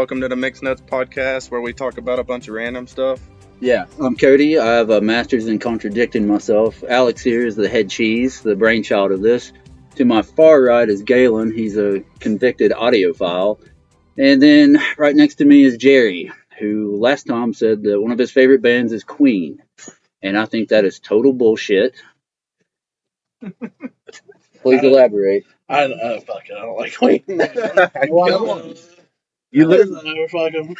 welcome to the Mixed Nuts podcast where we talk about a bunch of random stuff. Yeah, I'm Cody. I have a master's in contradicting myself. Alex here is the head cheese, the brainchild of this. To my far right is Galen. He's a convicted audiophile. And then right next to me is Jerry, who last time said that one of his favorite bands is Queen. And I think that is total bullshit. Please elaborate. I don't like Queen. Why? You never fuck him.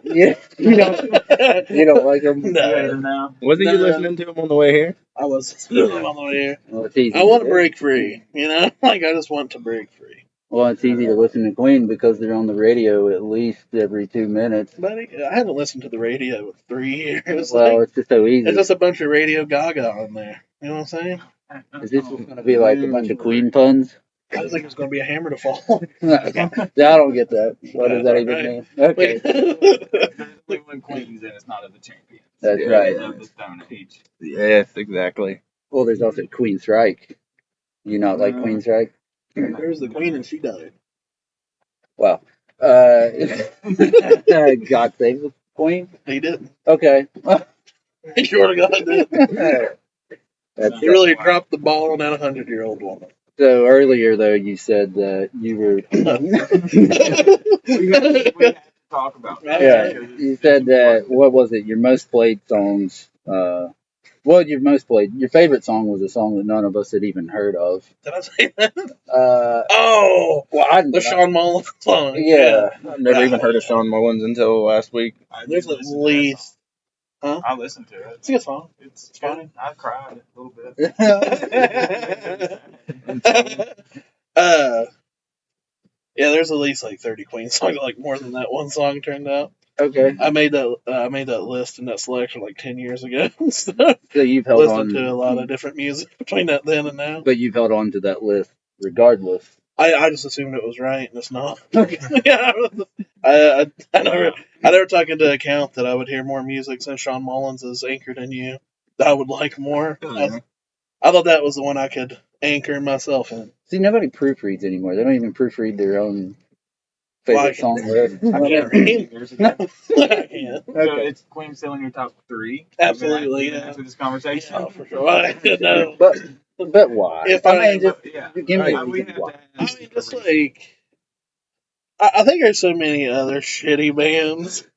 Yeah, you don't like them? No. Wasn't you listening to him on the way here? I was on the way here. Well, it's easy. I want to break free. I just want to break free. Well, it's easy to listen to Queen because they're on the radio at least every 2 minutes. Buddy, I haven't listened to the radio in 3 years. Well, it's just so easy. It's just a bunch of Radio Gaga on there. You know what I'm saying? Is this going to be like a bunch of Queen puns? I was like, it's going to be a hammer to fall. Okay. I don't get that. What does that even mean? Okay. When Queen's in, it's not of the champions. That's It's right. of the Stone Age. Yes, exactly. Well, there's also Queen's Reich. You not like Queen's Reich? There's the Queen and she died. Well, God save the Queen? He didn't. Okay. He sure to God did. That's He really dropped the ball on that 100-year-old woman. So earlier, though, you said that you were... We have to talk about that. Yeah, you said that, what was it, your most played songs, your favorite song was a song that none of us had even heard of. Did I say that? Well, The Sean Mullins song. Yeah. I've never even heard of Sean Mullins until last week. There's at least... Huh? I listened to it. It's a good song. It's funny. I cried a little bit. Yeah, there's at least like 30 Queen songs, like more than that one song turned out. Okay. I made that list and that selection like 10 years ago. So So you've held listened on, to a lot of different music between that then and now. but you've held on to that list regardless. I just assumed it was right and it's not. Okay. Yeah, I never took into account that I would hear more music since Sean Mullins is Anchored in You that I would like more. I thought that was the one I could anchor myself in. See, nobody proofreads anymore. They don't even proofread their own favorite Well, song list. I can't read. Years No, ago. I can't. So Okay. it's Queen still in your top 3? Absolutely, Even yeah. after this conversation. Oh, for sure. I don't know. But why? If I I- mean, just Yeah. give me a We reason have why. to I ask mean, just like I think there's so many other shitty bands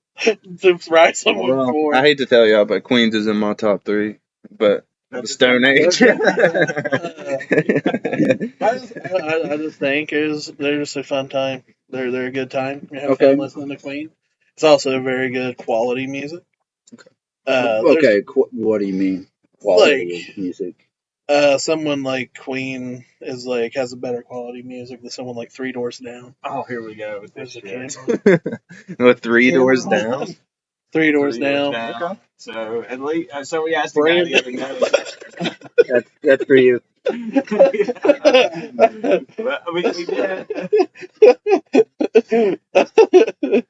to write someone Well, for. I hate to tell y'all, but Queens is in my top 3. But the Stone Age. I just think they're just a fun time. They're a good time. You have Okay. fun listening to Queen. It's also very good quality music. Okay, what do you mean? Quality of music. Someone like Queen is like has a better quality music than someone like Three Doors Down. Oh, here we go with There's this a shit. camp. With 3 doors down. Three Doors Down. Okay. So at least, so we asked the guy the other day. That's for you. But we did.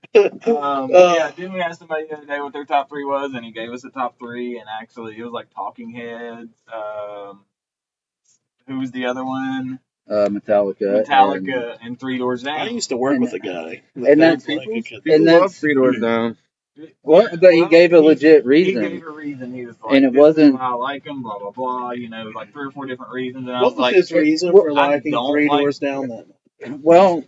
Yeah, didn't we ask somebody the other day what their top 3 was, and he gave us the top 3, and actually it was like Talking Heads. Who was the other one? Metallica. Metallica and Three Doors I Down. used to work with a guy. And that's- like he could- People that's- love 3 doors down. What? But he gave a legit He reason. gave a reason. He was like, And it "This is wasn't- why I like him, blah blah blah." You know, like 3 or 4 different reasons, and I What was was like, his reason well, for I liking don't Three like- Doors Down then? Well,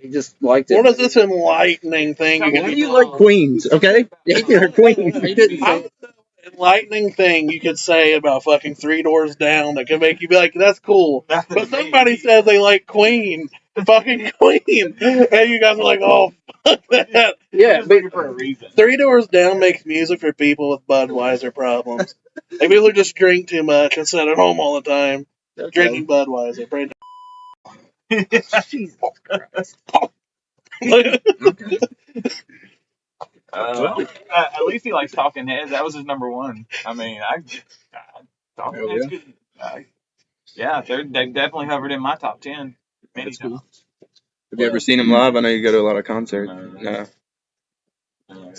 he just liked it. What is this enlightening thing? Why Why could do you like Queens, okay? You're Queens. He didn't I say don't know what enlightening thing you could say about fucking Three Doors Down that could make you be like, that's cool. That's the But thing. somebody says they like Queen. Fucking Queen. And you guys are like, oh, fuck that. Yeah, Just but looking for a reason. Three Doors Down makes music for people with Budweiser problems. Like people who just drink too much and sit at home all the time. Drinking Budweiser. Brandon. Jesus Christ. Well, at least he likes Talking Heads. That was his number 1. I mean, Talking Hell Heads. Yeah, they definitely hovered in my top 10 many That's cool. times. Have you ever seen him live? I know you go to a lot of concerts. No. No.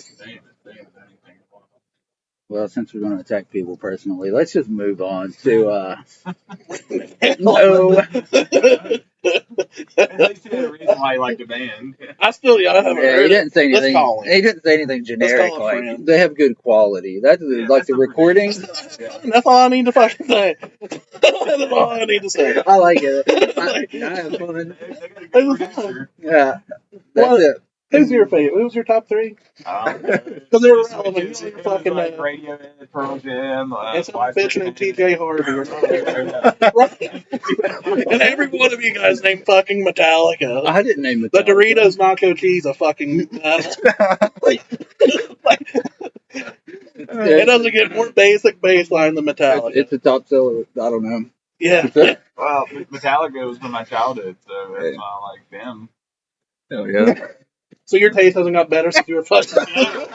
Well, since we're going to attack people personally, let's just move on to no. At least he had a reason why he liked the band. I haven't Yeah, heard he it. didn't say Let's anything. call him. He didn't say anything generic. call a Like friend. they have good quality. That's Yeah, like that's the the recording. That's all I need to fucking say. That's all I need to say. I like it. I have fun. They got a good producer. Yeah, What? that's it. Who's your favorite? Who's your top three? Because they're relevant. You're fucking, like Radiohead, Pearl Jam, And some bitch named TJ Harvey. And every one of you guys named fucking Metallica. I didn't name The Doritos Nacho Cheese a fucking. It doesn't get more basic baseline than Metallica. It's a top seller. I don't know. Yeah. Well, Metallica was from my childhood, so that's why I like them. Hell yeah. So your taste hasn't got better since you were fucking.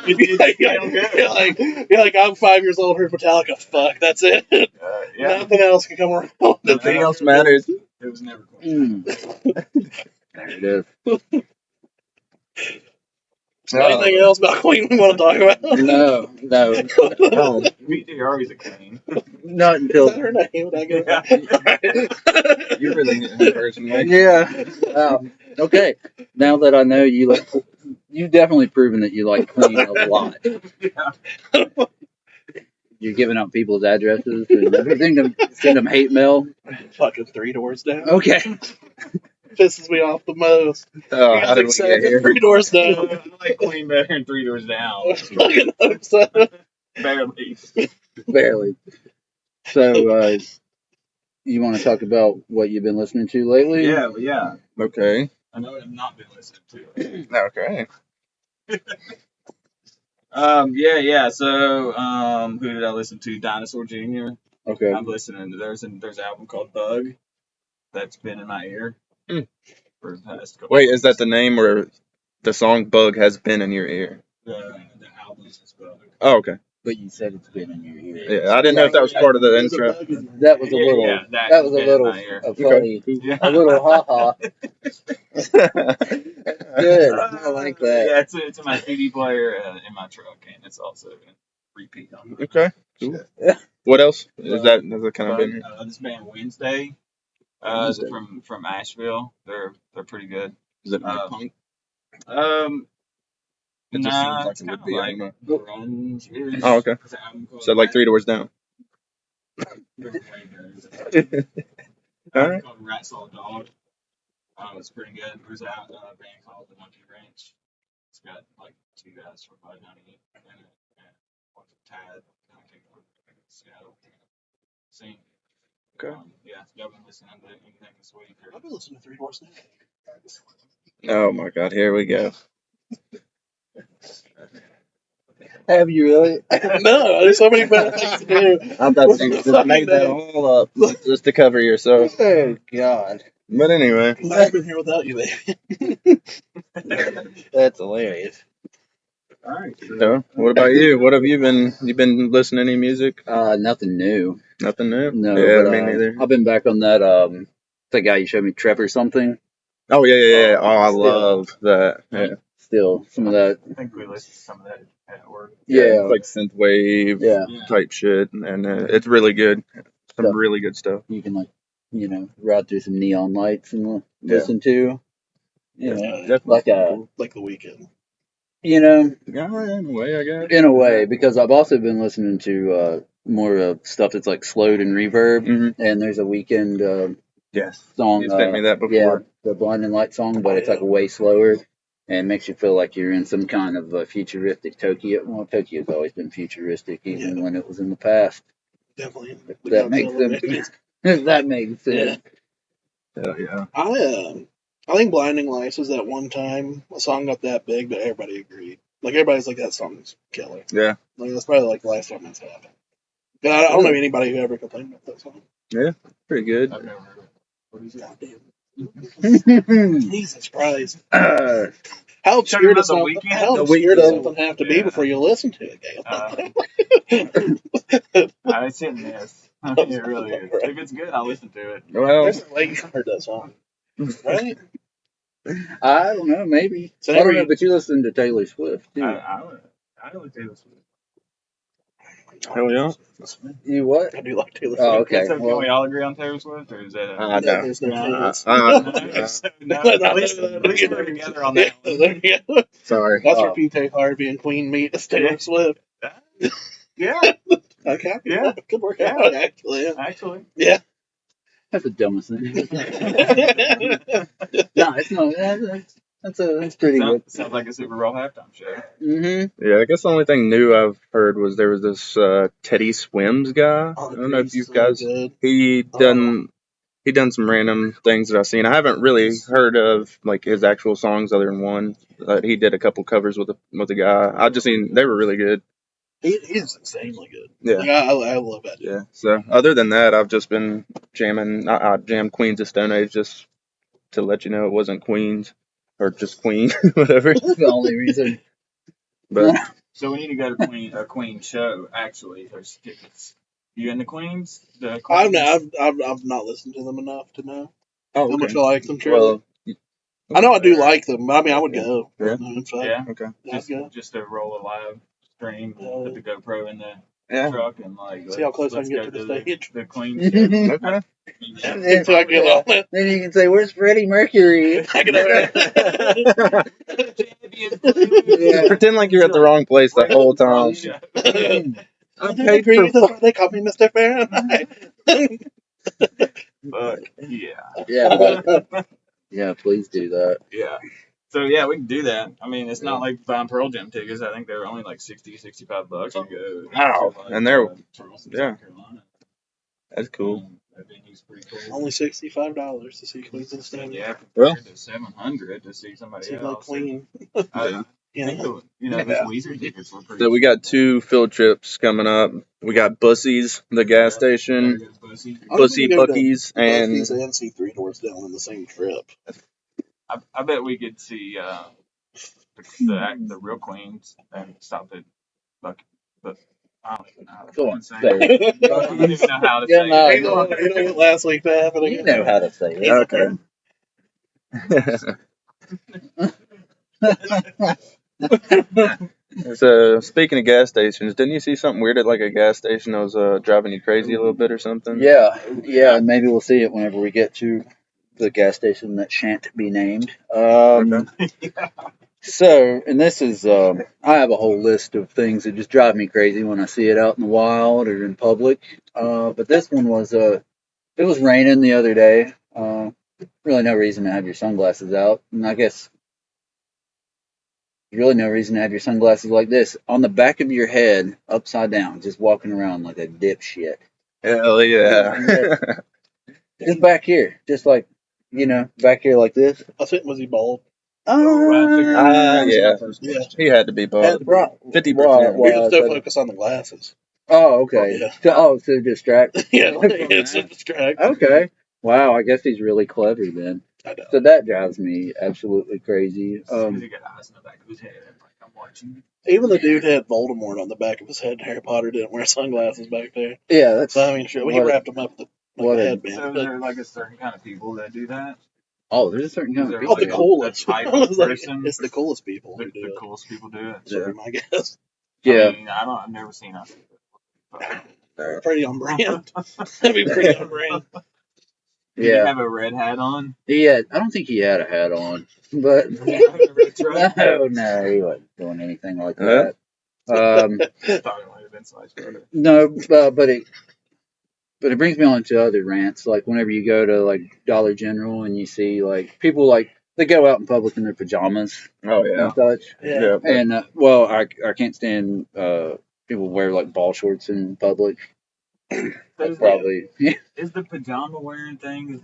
You're like, I'm 5 years old, heard Metallica. Fuck, that's it. Yeah, Nothing else can come around. Nothing else matters. it was never Queen. There it is. Anything else about Queen we want to talk about? No. BJ Harvey's a Queen. Not Is until. that her name? Did I get Yeah. it? You really hit him personally. Yeah. Okay. Now that I know you like, you've definitely proven that you like Queen a lot. Yeah. You're giving out people's addresses and everything to send them hate mail. Fucking 3 doors down. Okay. Pisses me off the most. Oh, how did we get here? 3 doors I down. like Queen better than Three Doors Down. Fucking upset. Barely. Barely. So, you want to talk about what you've been listening to lately? Yeah. Okay. I know I've not been listening to it. Okay. Yeah. So, who did I listen to? Dinosaur Jr. Okay. I'm listening to there's an album called Bug that's been in my ear for the past couple. Wait, is that the name or the song Bug has been in your ear? the album is Bug? Oh, okay. But you said it's been in your ear. Yeah, I didn't know if that was part of the There's a intro. bug in That was a little. Yeah, that was a been in little my ear. funny. Yeah. A little ha-ha. Good. I like that. Yeah, it's in my CD player in my truck, and it's also in repeat on it. Okay. Cool. What else? Has that kind of been? This band Wednesday, Wednesday. they're from Asheville. They're pretty good. Is it like punk? It just Nah, seems like it's it would kinda be. I like don't know. grunge. Oh, okay. So like 3 Doors Down. All All right. Called Rat Saw Dog. It's pretty good. There's a band called The Monkey Ranch. It's got like 2 guys from Bud Honey and one from Tad. Seattle. Sing. Okay. Yeah, y'all been listening to anything this week? I've been listening to 3 doors down. Oh my God! Here we go. Have you really? No, there's so many better things to do. I thought you just made that all up just to cover yourself. Oh God. But anyway, I've been here without you, baby. That's hilarious. All right. so what about you? What have you been? You been listening to any music? Nothing new. Nothing new. No. Yeah, but, me neither. I've been back on that. The guy you showed me, Trevor something. Oh yeah. Oh, I love that. Yeah. Still some of that. I think we listened to some of that at work. Yeah. It's like synthwave Yeah. type shit, and it's really good. Some Stuff. really good stuff. You can ride through some neon lights and listen to. Definitely Like Like the weekend. Yeah, in a way, I guess. in a way, because I've also been listening to more stuff that's like slowed and reverb. Mm-hmm. And there's a weekend Yes. song. You sent me that before. Yeah, the Blinding Light song, but it's like way slower and makes you feel like you're in some kind of futuristic Tokyo. Well, Tokyo's always been futuristic, even when it was in the past. Definitely. That makes sense. That makes sense. Hell yeah. I think Blinding Lights was that one time a song got that big, but everybody agreed. Like, everybody's like, that song's killer. Yeah. Like, that's probably like the last time that's happened. And I don't know anybody who ever complained about that song. Pretty good. I've never heard of it. What is it? Goddamn. Jesus Christ. How Talking obscure about does The something, Weeknd? how The obscure does Weeknd. something have to be Yeah. before you listen to it, Gale? It's hit and miss. It really is. If it's good, I'll listen to it. Well, There's no way you heard that song. Right? I don't know, maybe. So I don't every- know, but you listen to Taylor Swift too. I don't Taylor Swift. Hell yeah. You what? I do like Taylor Oh, Swift. okay. So Well, can we all agree on Taylor Swift, or is that a... No. There's no No. favorites. No, at least we're together on that one. There you go. Sorry. That's where PJ Harvey and Queen meet. Is Taylor Swift. Yeah, Okay. Yeah. Could work out, actually. actually. Yeah. that's the dumbest thing. Yeah. No, it's not. That's pretty good. Sounds like a Super Bowl halftime show. Mm-hmm. Yeah, I guess the only thing new I've heard was there was this Teddy Swims guy. I don't know if you guys. Good. He done some random things that I've seen. I haven't really heard of like his actual songs other than one. He did a couple covers with a guy. I just seen they were really good. He's insanely good. Yeah. Like, I love that. Yeah. So other than that, I've just been jamming. I jammed Queens of Stone Age just to let you know it wasn't Queens or just Queen, whatever. That's the only reason. But So we need to go to a Queen show. Actually, there's tickets. You in the Queens? The I've Queens? not listened to them enough to know oh, how much I okay. like them. Truly. Well, I know I do like them. But I mean, I would go. Yeah. So, Yeah, okay. I'd go. just to roll a live stream, put the GoPro in the Yeah. truck, and like See how close I let's can go get to the stage. The Queen show. Okay. So I can get on it. Then you can say, "Where's Freddie Mercury?" I can Yeah. Pretend like you're at the wrong place the whole time. I paid for They call me Mr. Fahrenheit. But yeah, Yeah, but, yeah. Please do that. yeah. So yeah, we can do that. I mean, it's not like buying Pearl Jam tickets. I think they're only like $60-$65 to go. Wow. to, like, And they're- Charleston, yeah. South Carolina. That's cool. That venue's pretty cool. Only $65 to see Queens of the Stone Age. Yeah, compared Well. to $700 to see somebody See the else. Queen. I You think know. those Yeah. Weezer tickets were pretty. So we got 2 field trips coming up. We got Bussy's, the gas station, Bussy. Bussy Bucky's, and Bucky's and C3 Doors down on the same trip. I bet we could see the real Queens and stop at Bucky. But I don't even know how to Go on, say say it. it. I don't even know how to Yeah, say no, it. You know what last week that happened You again? know how to say it. Okay. So speaking of gas stations, didn't you see something weird at like a gas station that was driving you crazy a little bit or something? Yeah. Maybe we'll see it whenever we get to the gas station that shan't be named. So, and this is, I have a whole list of things that just drive me crazy when I see it out in the wild or in public. But this one was, it was raining the other day. Really no reason to have your sunglasses out. And I guess there's really no reason to have your sunglasses like this on the back of your head, upside down, just walking around like a dipshit. Hell yeah. Just back here, just like, back here like this. I think was he bald? Yeah. Yeah. He had to be bald. Right. 50%. Well, We can still but- focus on the glasses. Oh, okay. Yeah. To distract. Yeah, it's a distract. Okay. Wow, I guess he's really clever then. I know. So that drives me absolutely crazy. Because he got eyes in the back of his head. Like, I'm watching. Even the dude had Voldemort on the back of his head. Harry Potter didn't wear sunglasses back there. Yeah, that's. So I mean, sure, he What a- wrapped him up with what a a- headband. So is But there like a certain kind of people that do that? Oh, there's a certain kind Is of there people. the like coolest. a type I of was like, person? it's the coolest people The who do it. coolest people do it. Sort of, I guess. Yeah. I mean, I've never seen us. Pretty on brand. That'd be pretty on brand. Did he Yeah. have a red hat on? I don't think he had a hat on, but Did he have a red truck? no, he wasn't doing anything like that. Thought it might have been Slice Brother. No, but it brings me on to other rants. Like whenever you go to like Dollar General and you see like people like they go out in public in their pajamas Oh yeah. and such. Yeah. And well, I can't stand people wear like ball shorts in public. That's probably Is the pajama wearing thing,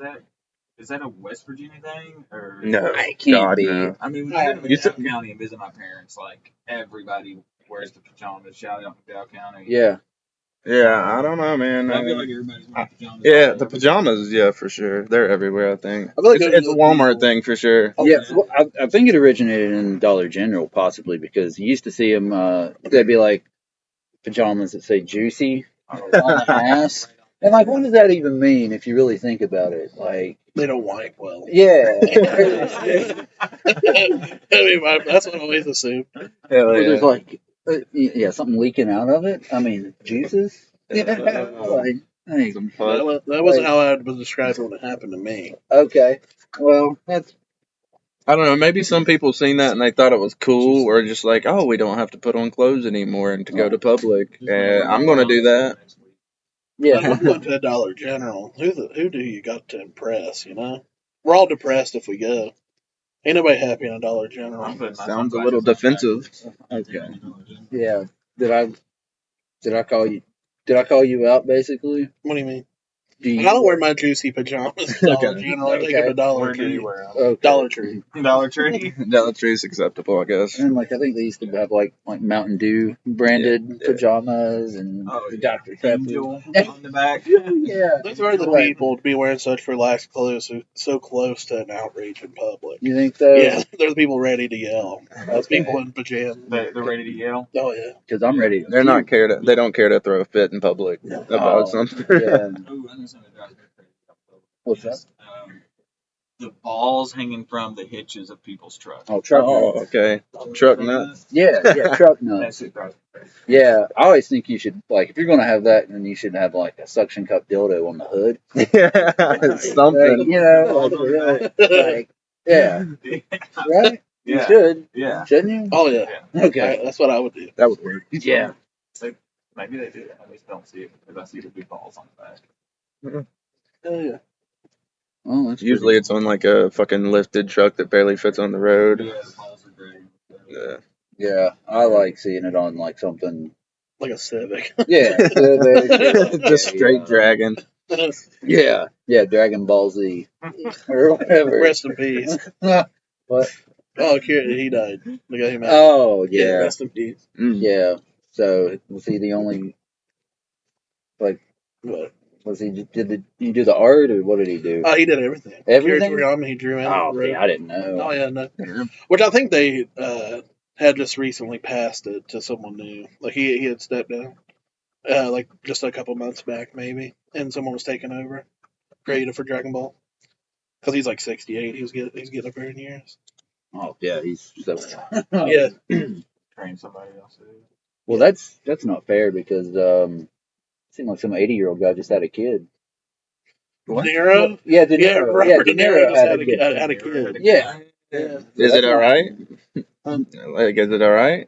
is that a West Virginia thing? Or No. I can't God, be. no. I mean, when I go to You McDowell County and visit my parents, like everybody wears the pajamas. Shout out McDowell County. Yeah. Yeah, I don't know, man. I feel like everybody's wearing pajamas. Yeah, the pajamas, yeah, for sure. They're everywhere, I think. I feel like It's a Walmart thing for sure. Oh, Yeah, well, I think it originated in Dollar General, possibly because you used to see them. They'd be like pajamas that say "juicy" on the ass, and like, what does that even mean if you really think about it? Like, They don't wipe well. yeah, I mean, that's what I always assume. Hell Or there's yeah. like Yeah, something leaking out of it. I mean, juices. Yeah, like, Some That, fun. that wasn't Like- how I would describe it when it happened to me. okay. Well, that's I don't know. Maybe some people seen that and they thought it was cool, or just like, oh, we don't have to put on clothes anymore and to go to public. I'm gonna do that. yeah. Like, we're going to a Dollar General. Who do you got to impress? You know, we're all depressed if we go. Ain't nobody happy in a Dollar General. Sounds a little defensive. Okay. Yeah. Did I call you? Did I call you out basically? What do you mean? Do you? I don't wear my juicy pajamas at Dollar Okay. General. I take them to Dollar Where do Tree. you wear them? Okay. Dollar Tree. Dollar Tree. Dollar Tree's acceptable, I guess. And like I think they used to have like Mountain Dew branded Yeah. pajamas and Oh, the yeah. Dr. Pepper. Angel on the back. Yeah. Those are the Right. people to be wearing such relaxed clothes so close to an outrage in public. You think so? Yeah, they're the people ready to yell. Those Okay. people in pajamas. They're ready to yell. Oh yeah. Because I'm ready. They don't care to throw a fit in public about Oh, something. Yeah. Ooh, I know something that drives me crazy. What's that? The balls hanging from the hitches of people's trucks. Oh, truck Oh, nuts. okay. Truck nuts. Yeah, truck That nuts. shit drives me crazy. Yeah, I always think you should like if you're gonna have that, then you should have like a suction cup dildo on the hood. Yeah, Like, something. you know, like yeah, right. You Yeah. should, Yeah. shouldn't you? Oh yeah. Okay. That's what I would do. That would work. Yeah. Maybe they do. I just don't see it because I see the big balls on the back. Oh yeah. Well, that's Usually it's on like a fucking lifted truck that barely fits on the road. Yeah, the balls are great. Yeah. yeah. I like seeing it on like something. Like a Civic. Yeah, Just straight dragon. yeah, Dragon Ball Z or whatever. Rest in peace. What? Oh, he died. Look at him. Oh yeah, Rest in peace. yeah. So was he the only? What? Was he? Did he do the art or what did he do? Oh, he did everything. Everything? Kirigami, he drew in. Oh, wrote. yeah, I didn't know. Oh yeah, no. Which I think they had just recently passed it to someone new. Like he had stepped down, like just a couple months back maybe, and someone was taking over, creative for Dragon Ball. Because he's like 68, he's getting up there in years. Oh yeah, he's so. Yeah, Train somebody else to do it. Well, that's not fair because it seemed like some 80-year-old guy just had a kid. What? Nero. Yeah, De Yeah, Niro. Robert De Niro just had kid. a kid. Yeah. Yeah. Is it all right? Like, is it all right?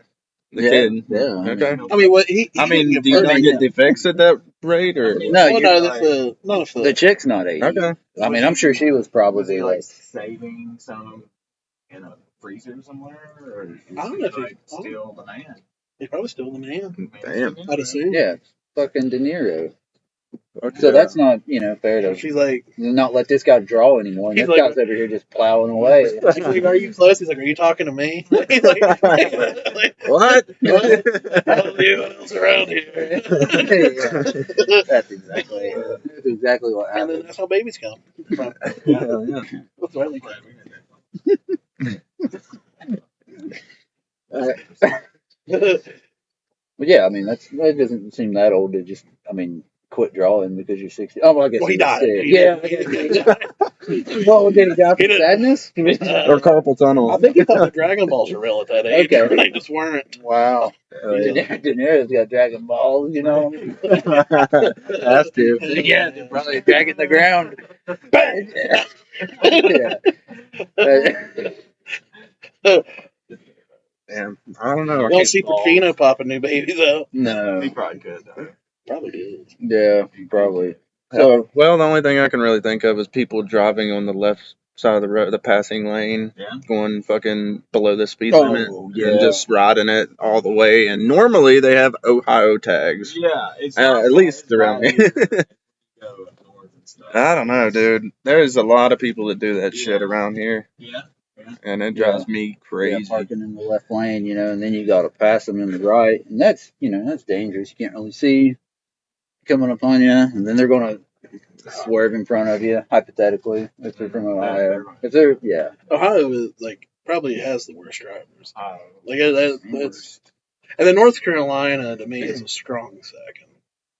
The kid. Yeah. Okay. I mean, what he I mean, didn't do you get not get defects at that rate, or? No, well, you're no, right. that's none of The chick's not 80. Okay. I mean, I'm sure she was Was probably he like. like saving some in a freezer somewhere, or is I don't he know if like he- still the man? He's probably still the man. Damn. I'd assume. Yeah, fucking De Niro. Okay. So that's not, fair to She's like, not let this guy draw anymore. And He's this like- guy's over here just plowing away. she's like, "Are you close?" He's like, "Are you talking to me?" He's like, What? I don't see anyone else around here. That's exactly what And then happened. that's how babies come. From. Yeah. That's why they come. But yeah, I mean, that doesn't seem that old to just, quit drawing because you're 60. Oh, well, I guess Well, he was died. sick. He Yeah. did. Well, did he die He from did. sadness? Or carpal tunnel. I think he thought the Dragon Balls were real at that age. Okay. They just weren't. Wow. Yeah. De Niro's got Dragon Balls, Has to. Yeah, they're probably dragging the ground. Bang! Yeah. Damn. I don't know. I Don't can't- see Pacino popping new babies out. No. He probably could, though. Probably did. Yeah, probably. So, well, the only thing I can really think of is people driving on the left side of the road, the passing lane, Yeah. going fucking below the speed Oh, limit, yeah. and just riding it all the way. And normally they have Ohio tags, Yeah, it's at least around here. Go up north and stuff. I don't know, dude. There's a lot of people that do that shit around here, Yeah. and it drives me Yeah, crazy. parking in the left lane, and then you got to pass them in the right, and that's dangerous. You can't really see coming upon you, and then they're going to swerve in front of you, hypothetically, if they're from Ohio. If they're, yeah, Ohio is probably has the worst drivers. Oh, That's and then North Carolina to me is a strong second.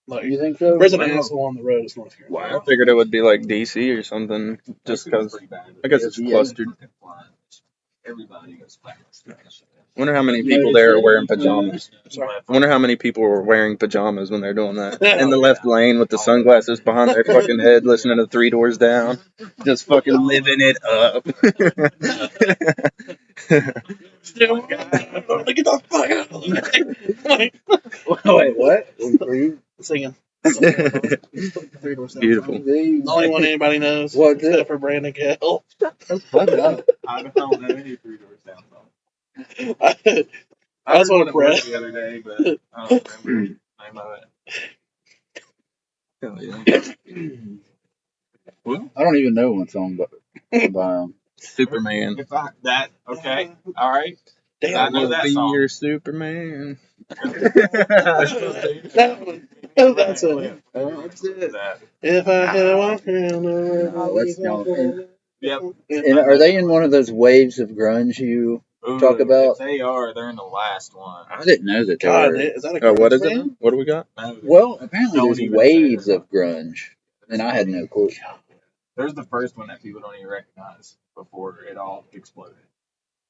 Like you think so? there's an asshole on the road. It's North Carolina. I figured it would be like DC or something, just because. I guess it's Yeah. clustered. Everybody goes fast. Wonder how many people there are wearing pajamas. Sorry. I wonder how many people were wearing pajamas when they're doing that. In the left lane with the sunglasses behind their fucking head, listening to Three Doors Down. Just fucking living it up. Still, get the fuck out of the Wait, what? Were you singing. Three Doors Down. Beautiful. The only one anybody knows, What's except it? for Brandon Gale. What up? I don't know any Three Doors Down song. I was heard on one a at work press. the other day, but I don't remember the name of it. Hell yeah. I don't even know one song by Superman. If I that okay, all right. I Damn, know that Be song. your Superman. that one. Oh, that's it. That's it. That. If I had walked around the Let's know. Yep. And are they in one of those waves of grunge you Ooh, talk about? If they are, they're in the last one. I didn't know that they God, were. is that a Oh, what grunge is it? band? What do we got? No, Well, apparently Don't there's even waves say it. of grunge, and I had no clue. there's the first one that people don't even recognize before it all exploded.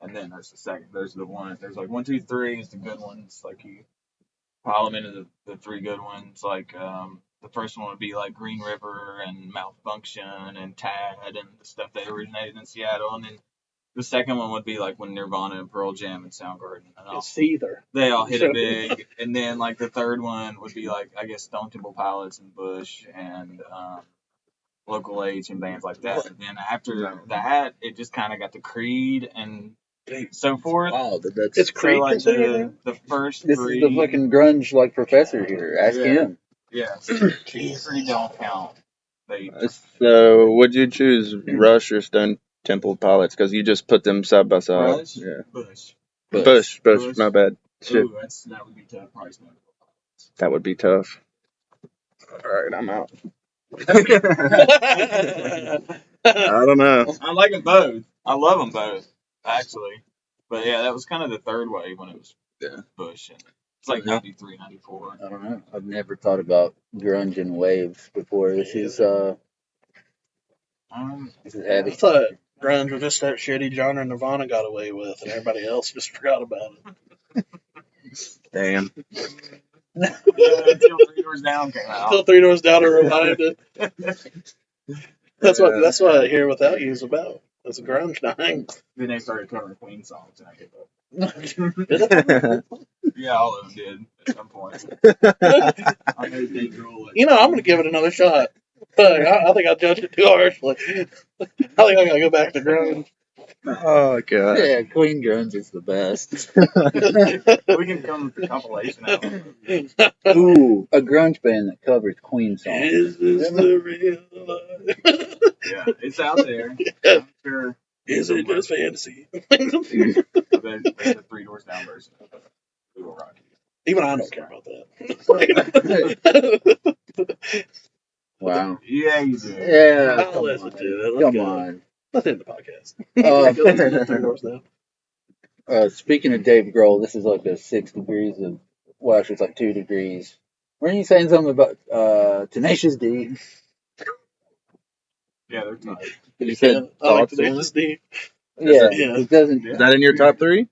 And then there's the second. There's the one. There's like 1, 2, 3 is the good ones. Like you pile them into the three good ones. Like the first one would be like Green River and Malfunction and Tad and the stuff that originated in Seattle. And then the second one would be like when Nirvana and Pearl Jam and Soundgarden and all, It's Seether. they all hit it big. And then like the third one would be like I guess Stone Temple Pilots and Bush and Local H and bands like that. And then after that, it just kind of got to Creed and so forth. Wow, that's It's Creed So like considered the first this three. is the fucking grunge like professor here. Ask Yeah. him. Yeah, Creed don't count. They So, would you choose Rush or Stone Temple Pilots? Because you just put them side by side. Rush? Yeah. Bush. Bush, Bush. my bad. Shit, Ooh, that would be tough. Probably Stone Temple that would be tough. Alright, I'm out. I don't know. Pilots. I like them both. I love them both, actually. But yeah, that was kind of the third wave when it was Bush. And it's like 93, 94. I don't know. I've never thought about grunge and waves before. This is Um, heavy. I thought grunge was just that shitty genre Nirvana got away with, and everybody else just forgot about it. Damn. yeah, until Three Doors Down came out. Until Three Doors Down revived it. That's what I Hear Without You is about. It's a grunge dying. Then they started covering Queen songs, and I gave up. Yeah. Yeah, all of them did at some point. I know Dave Grohl. You know, I'm going to give it another shot. I think I judged it too harshly. I think I got to go back to grunge. Oh, God. Yeah, Queen grunge is the best. We can come with the compilation album. Ooh, a grunge band that covers Queen songs. Is this the real life? Yeah, it's out there. I'm sure. Is it just fantasy? There's the Three Doors Down version. We will rock you. Even I don't care about that. Wow. Yeah, you do. Yeah, I'll come listen on. to it. Let's Come go. on. Let's end the podcast. Uh, Go listen to Three Doors Down. Speaking of Dave Grohl, this is like a 6 degrees of, well, actually it's like 2 degrees. Weren't you saying something about Tenacious D? Yeah, they're tight. You said I like thoughts the on name it? Steve. Yeah, Yeah. it doesn't. Is that in your top three?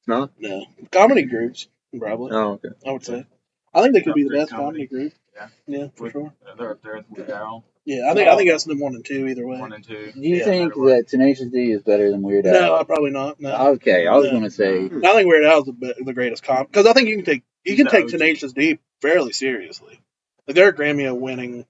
No? No. Comedy groups, probably. Oh, okay. I would say. I think they could be the Top three best comedy group. Yeah. Yeah, for sure. They're up there with Weird Al. Yeah, I think that's the 1 and 2 either way. 1 and 2. Do you Yeah, think matter what. that Tenacious D is better than Weird Al? No, probably not. No. Okay, I was No. going to say. I think Weird Al's the greatest comp because I think you can No. take Tenacious D fairly seriously. Like they're a Grammy-winning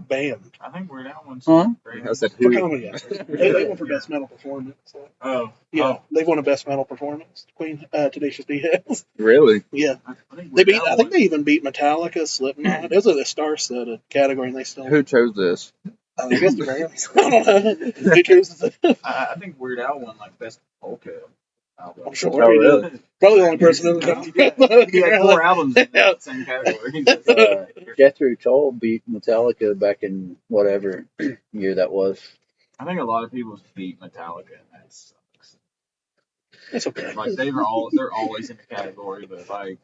band I think Weird Al one's Huh? great. I said for who? comedy. Actors. They won for best metal performance. So. Oh. Yeah, Oh. they've won a best metal performance. Queen Tenacious D has. Really? Yeah, I think they Weird beat. Al I think won. they even beat Metallica, Slipknot. It was a star-studded category, and they still. Who chose this? I guess the Grammys. I don't know. Who chooses it? I think Weird Al won like best polka album. I'm sure. Oh, really? Probably the only person in the country. He had 4 albums in Yeah. the same category. Jethro Tull beat Metallica back in whatever year that was. I think a lot of people beat Metallica, and that sucks. It's okay. Like they're always in the category, but like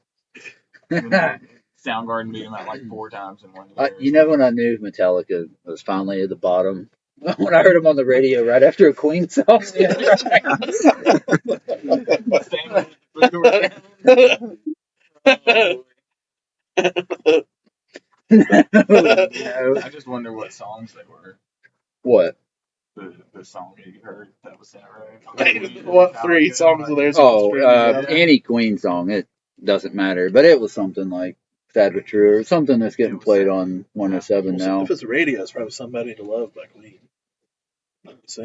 Soundgarden beat them out like 4 times in 1 year. You know when I knew Metallica was finally at the bottom? When I heard him on the radio right after a Queen song. No. I just wonder what songs they were. What? The song that you heard that was in a row. What 3 songs of theirs? Oh, any Queen song. It doesn't matter. But it was something like Sad But True or something that's getting played on 107 now. If it's radio, it's probably Somebody to Love by Queen.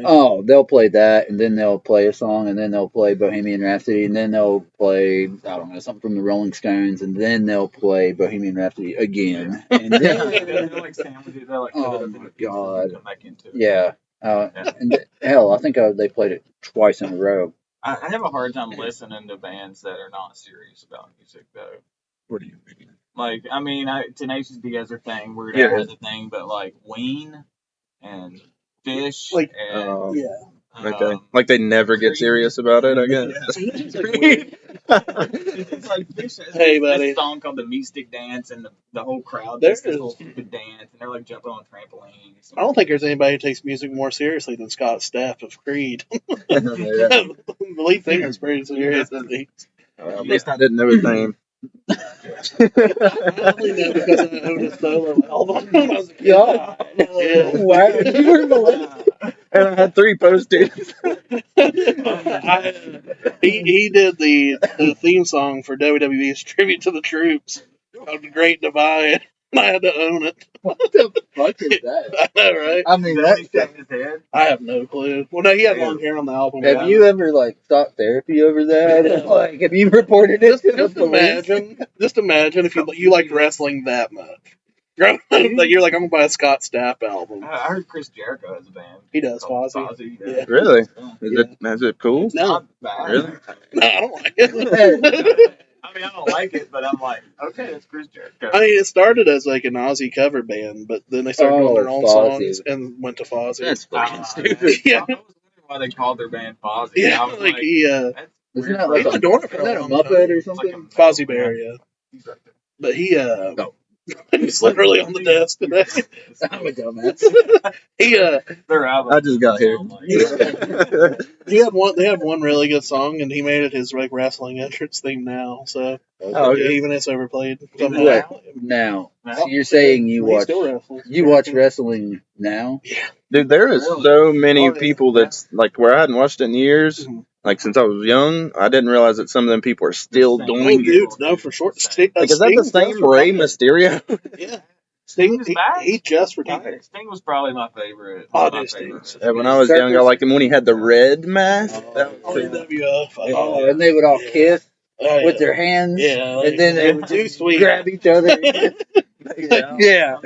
Oh, they'll play that, and then they'll play a song, and then they'll play Bohemian Rhapsody, and then they'll play, I don't know, something from the Rolling Stones, and then they'll play Bohemian Rhapsody again. And then, oh my God. Yeah. And hell, I think they played it twice in a row. I have a hard time listening to bands that are not serious about music, though. What do you mean? Like, I mean, Tenacious D has their thing, Weird Yeah. Al has a thing, but like Ween and Fish Like, and yeah. Okay. Like they never get serious about it, I guess. it's like Fish has Hey, this buddy. song called the Mystic Dance, and the whole crowd There's does this little stupid dance, and they're like jumping on trampolines. I don't think there's anybody who takes music more seriously than Scott Stapp of Creed. Yeah. The lead singer's pretty serious, isn't he? At least I didn't know his name. I only know because I owned a solo album when I was a kid. God. Yeah. Wow. You were the And I had 3 posted. He did the theme song for WWE's Tribute to the Troops of the Great Divide. I had to own it. What the fuck is that? I know, right? I mean, Does he that's shake his head? I have no clue. Well, no, he had long hair on the album. Have you ever like sought therapy over that? Like, have you reported it to the police? Just imagine if you liked wrestling that much. Like you're like, I'm gonna buy a Scott Stapp album. I heard Chris Jericho has a band. He does, called Fozzy. Yeah. Yeah. Really? Yeah. Is it cool? No, Not bad. Really? no, I don't like it. I mean, I don't like it, but I'm like, okay, it's Chris Jericho. I mean, it started as like an Aussie cover band, but then they started doing their own Fozzy. songs and went to Fozzy. That's fucking Uh, stupid. Yeah. I was wondering why they called their band Fozzy. Yeah, I was like he, that's Isn't weird that for like He's a, been doing it for isn't that a a long Muppet time. or It's like something? Fozzie Bear, yeah. He's right there. But he, he's literally on the desk today. I'm a dumbass. He, Their album. I just got here. he had one. They have one really good song, and he made it his like wrestling entrance theme now. So Oh, yeah, okay. even it's overplayed. Even somehow. Now, Now? so you're saying you He watch still wrestles. wrestling now? Dude, there is Really? so many Oh, yeah. people that's like where I hadn't watched it in years. Mhm. Like since I was young, I didn't realize that some of them people are still Same. Oh, doing it. dude, no, for sure. Sting, Like, is that the Sting same just Rey retired. Mysterio? Yeah, Sting. was He, back? he just retired. Sting was probably my favorite. Oh, my dude, favorite. Sting. Yeah, when I was young, I liked him when he had the red mask. That Oh, was WWF. Oh, and they would all kiss Oh, with yeah. their hands, Yeah, and then they would too just sweet. grab each other. Yeah.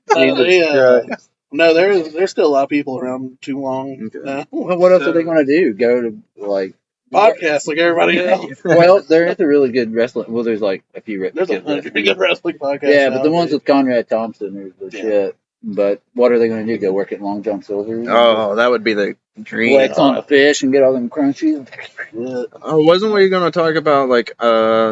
Christ. No, there's still a lot of people around too long. Okay. Well, what else are they going to do? Go to like Podcasts like everybody else. Well, there is a really good wrestling. Well, there's like a few There's a good hundred good wrestling podcasts. Yeah, but the ones nowadays. with Conrad Thompson are the Yeah. shit. But what are they going to do? Go work at Long John Silver's? Oh, that would be the dream. Flex on a fish and get all them crunchies? Yeah. Oh, wasn't we going to talk about like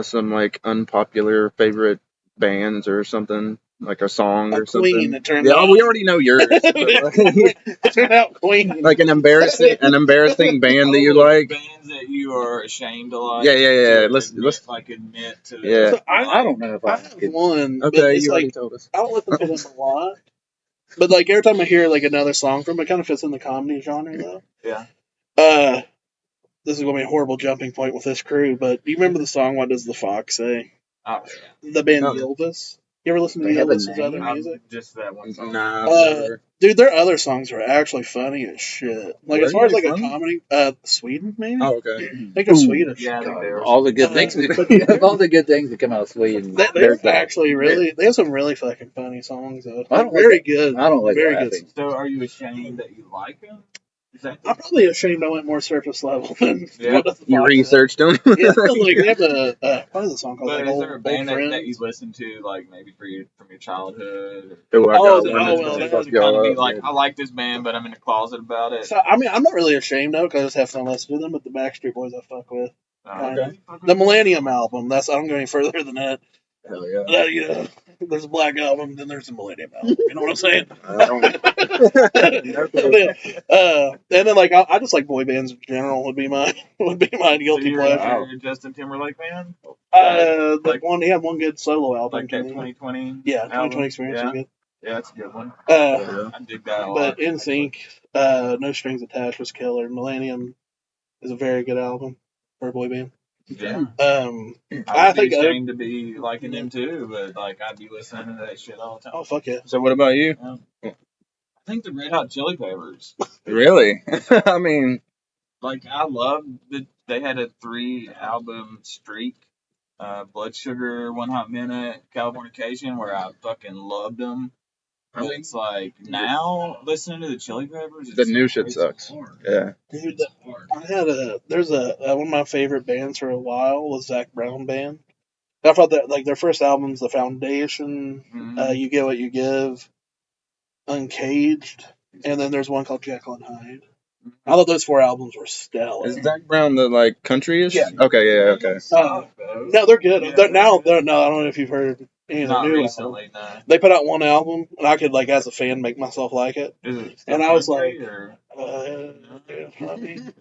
some like unpopular favorite bands or something, like a song A or something? Queen, it turned Yeah, out. we already know yours. but, It turned out Queen. like an embarrassing band that you like. Bands that you are ashamed to like. Yeah, yeah, yeah. to Let's like admit to. Yeah. So I don't know if I I have could. one. but Okay, it's you already like told us. I don't listen to them a lot. But like every time I hear like another song from it, kind of fits in the comedy genre though. Yeah. This is going to be a horrible jumping point with this crew, but do you remember the song "What Does the Fox Say"? Oh, The band No. Elvis. You ever listen to They have a Elvis's other yeah. music? Just that one song. Nah. Dude, their other songs are actually funny as shit. Like Where as far are as like they a from? comedy, Sweden maybe. Oh, okay. I think they're Swedish. Yeah, I think they were. All the good things, all the good things that come out of Sweden. They're there's that. actually really. They have some really fucking funny songs though. I don't like Very good. I don't like Very laughing. good. So, are you ashamed that you like them? Is that I'm probably ashamed I went more surface level than Yeah. What Does the You Fox Say? researched them. Yeah, like they have a what is the song called? But Like is old, there a old band that friends. you listen to, like maybe from your childhood? Oh, I Oh, got no, one that's well, gonna that fuck was y'all Kind of be up, like, dude. I like this band, but I'm in the closet about it. So I mean, I'm not really ashamed though, because I just have fun listening to them. But the Backstreet Boys, I fuck with. Okay. The Millennium album. That's I don't go any further than that. Hell yeah. You know, there's a Black Album, then there's a Millennium Album. You know what I'm saying? I don't. And then like I just like boy bands in general would be my So guilty you're pleasure. a Justin Timberlake fan? The one he had one good solo album. Like to that me. 2020 Yeah, 2020 album? Experience Yeah. was good. Yeah, that's a good one. Uh, I dig that a lot. but NSYNC, No Strings Attached was killer. Millennium is a very good album for a boy band. Yeah. I would think be ashamed to be liking them too, but like I'd be listening to that shit all the time. oh fuck yeah. So what about you? I think the Red Hot Chili Peppers. Really? I mean, Like I loved that they had a 3-album streak. Blood Sugar, One Hot Minute, Californication, where I fucking loved them. But it's like now listening to the Chili Peppers, the new shit sucks. Yeah. Dude, I had there's one of my favorite bands for a while was Zac Brown Band. I thought that like their first albums, The Foundation, Mhm. You Get What You Give, Uncaged, and then there's one called Jekyll and Hyde. I thought those 4 albums were stellar. Is Zac Brown the like country-ish? Yeah. Okay. Yeah. Okay. No, they're good. Yeah, They're, now, they're, no, I don't know if you've heard any of the Not new recently, no. albums. They put out one album, and I could like as a fan make myself like it. Is it And I was country, like, or- I mean,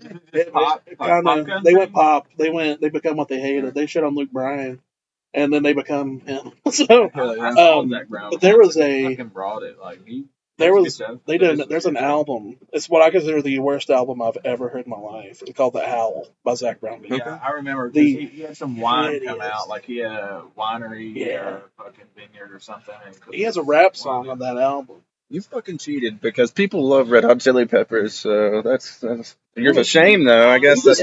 Pop? Like pop kinda, they country? went pop. They become what they hated. They shit on Luke Bryan, and then they become him. So I saw Zac Brown. but there was He a fucking brought it. Like he. there he was good stuff. they did there's an album. It's what I consider the worst album I've ever heard in my life. It's called The Howl by Zac Brown. Yeah, I remember 'cause The he had some wine come shittiest. out. Like he had a winery Yeah. or a fucking vineyard or something. And He has a rap song on that album. You fucking cheated because people love Red Hot Chili Peppers. So that's you're a shame though. I guess that's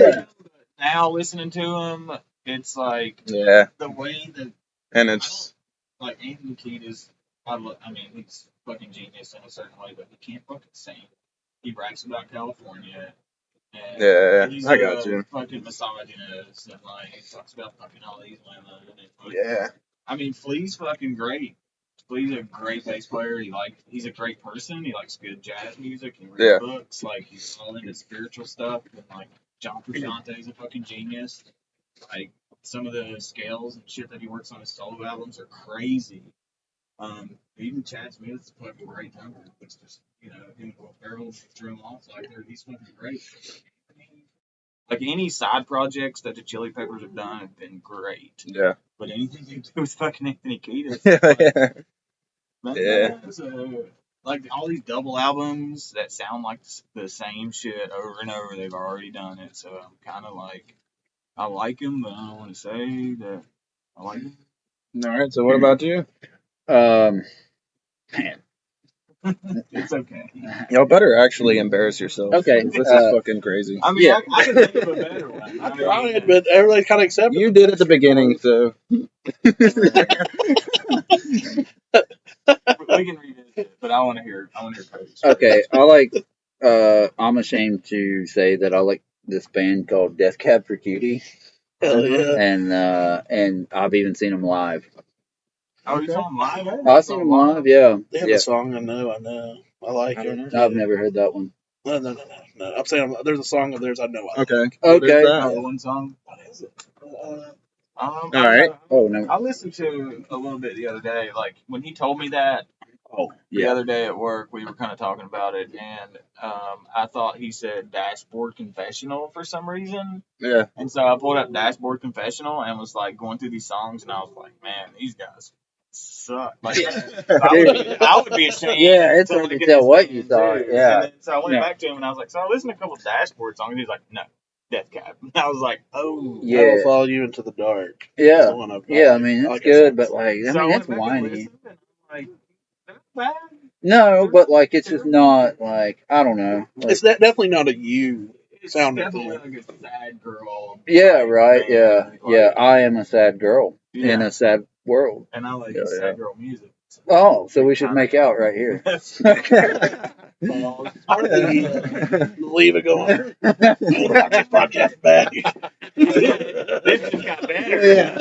Now listening to him, it's like yeah. the way that And it's like Anthony Kiedis. I mean, he's fucking genius in a certain way, but he can't fucking sing. He raps about California. And yeah. he's I got you. Fucking misogynist, and like he talks about fucking all these women. And fucking, Yeah. I mean, Flea's fucking great. Flea's a great bass player. He's a great person. He likes good jazz music. He reads Yeah. books. Like he's all into spiritual stuff. And like John Frusciante's a fucking genius. Like some of the scales and shit that he works on his solo albums are crazy. Even Chad Smith's a fucking great drummer. It's just him and Will Ferrell threw him off like he's fucking great. Like any side projects that the Chili Peppers have done have been great. Yeah. But anything to do with fucking Anthony Kiedis, Yeah. man, Yeah. that's like all these double albums that sound like the same shit over and over. They've already done it, so I'm kind of like, I like them, but I don't want to say that I like them. All right. So what about you? Man, It's okay. Y'all better actually embarrass yourself. Okay, This is fucking crazy. I mean, Yeah. I can think of a better one. I tried, but everybody kind of accepted. You did at the beginning, so we can revisit it, but I want to hear. Coach. okay, I'm ashamed to say that I like this band called Death Cab for Cutie, Hell yeah. and I've even seen them live. Oh, you saw him live? I've seen them live, yeah. They have Yeah. a song I know. I like I don't it. know. I've never heard that one. No. I'm saying there's a song of theirs I know. I like. okay. Okay. Oh, one song. What is it? All right. Oh no. I listened to a little bit the other day. Like when he told me that Oh the yeah. other day at work, we were kind of talking about it, and I thought he said Dashboard Confessional for some reason, Yeah. and so I pulled up Dashboard Confessional and was like going through these songs, and I was like, man, these guys suck. Like I would be ashamed. Yeah, it's hard to look at tell this what band, you thought. too. Yeah. And then, so I went Yeah. back to him and I was like, so I listened to a couple of Dashboard songs. And he's like, no, Death Cab. And I was like, oh. I Yeah. will follow you into the dark. Is Yeah. the one I've got. Yeah, I mean, it's like good, it. but like, I So mean, went it's back and whiny. listened, and I'm like, they're not bad. No, but like, it's just not like, I don't know. Like, It's definitely not a you. It's Sounded definitely good. like a sad girl. yeah, type right. band, Yeah. like, Yeah. I am a sad girl in yeah. a sad world. And I like Yeah, sad yeah. girl music. Oh, so we should make out right here. Part of the leave it going. Watch this podcast back. This just got better. Yeah.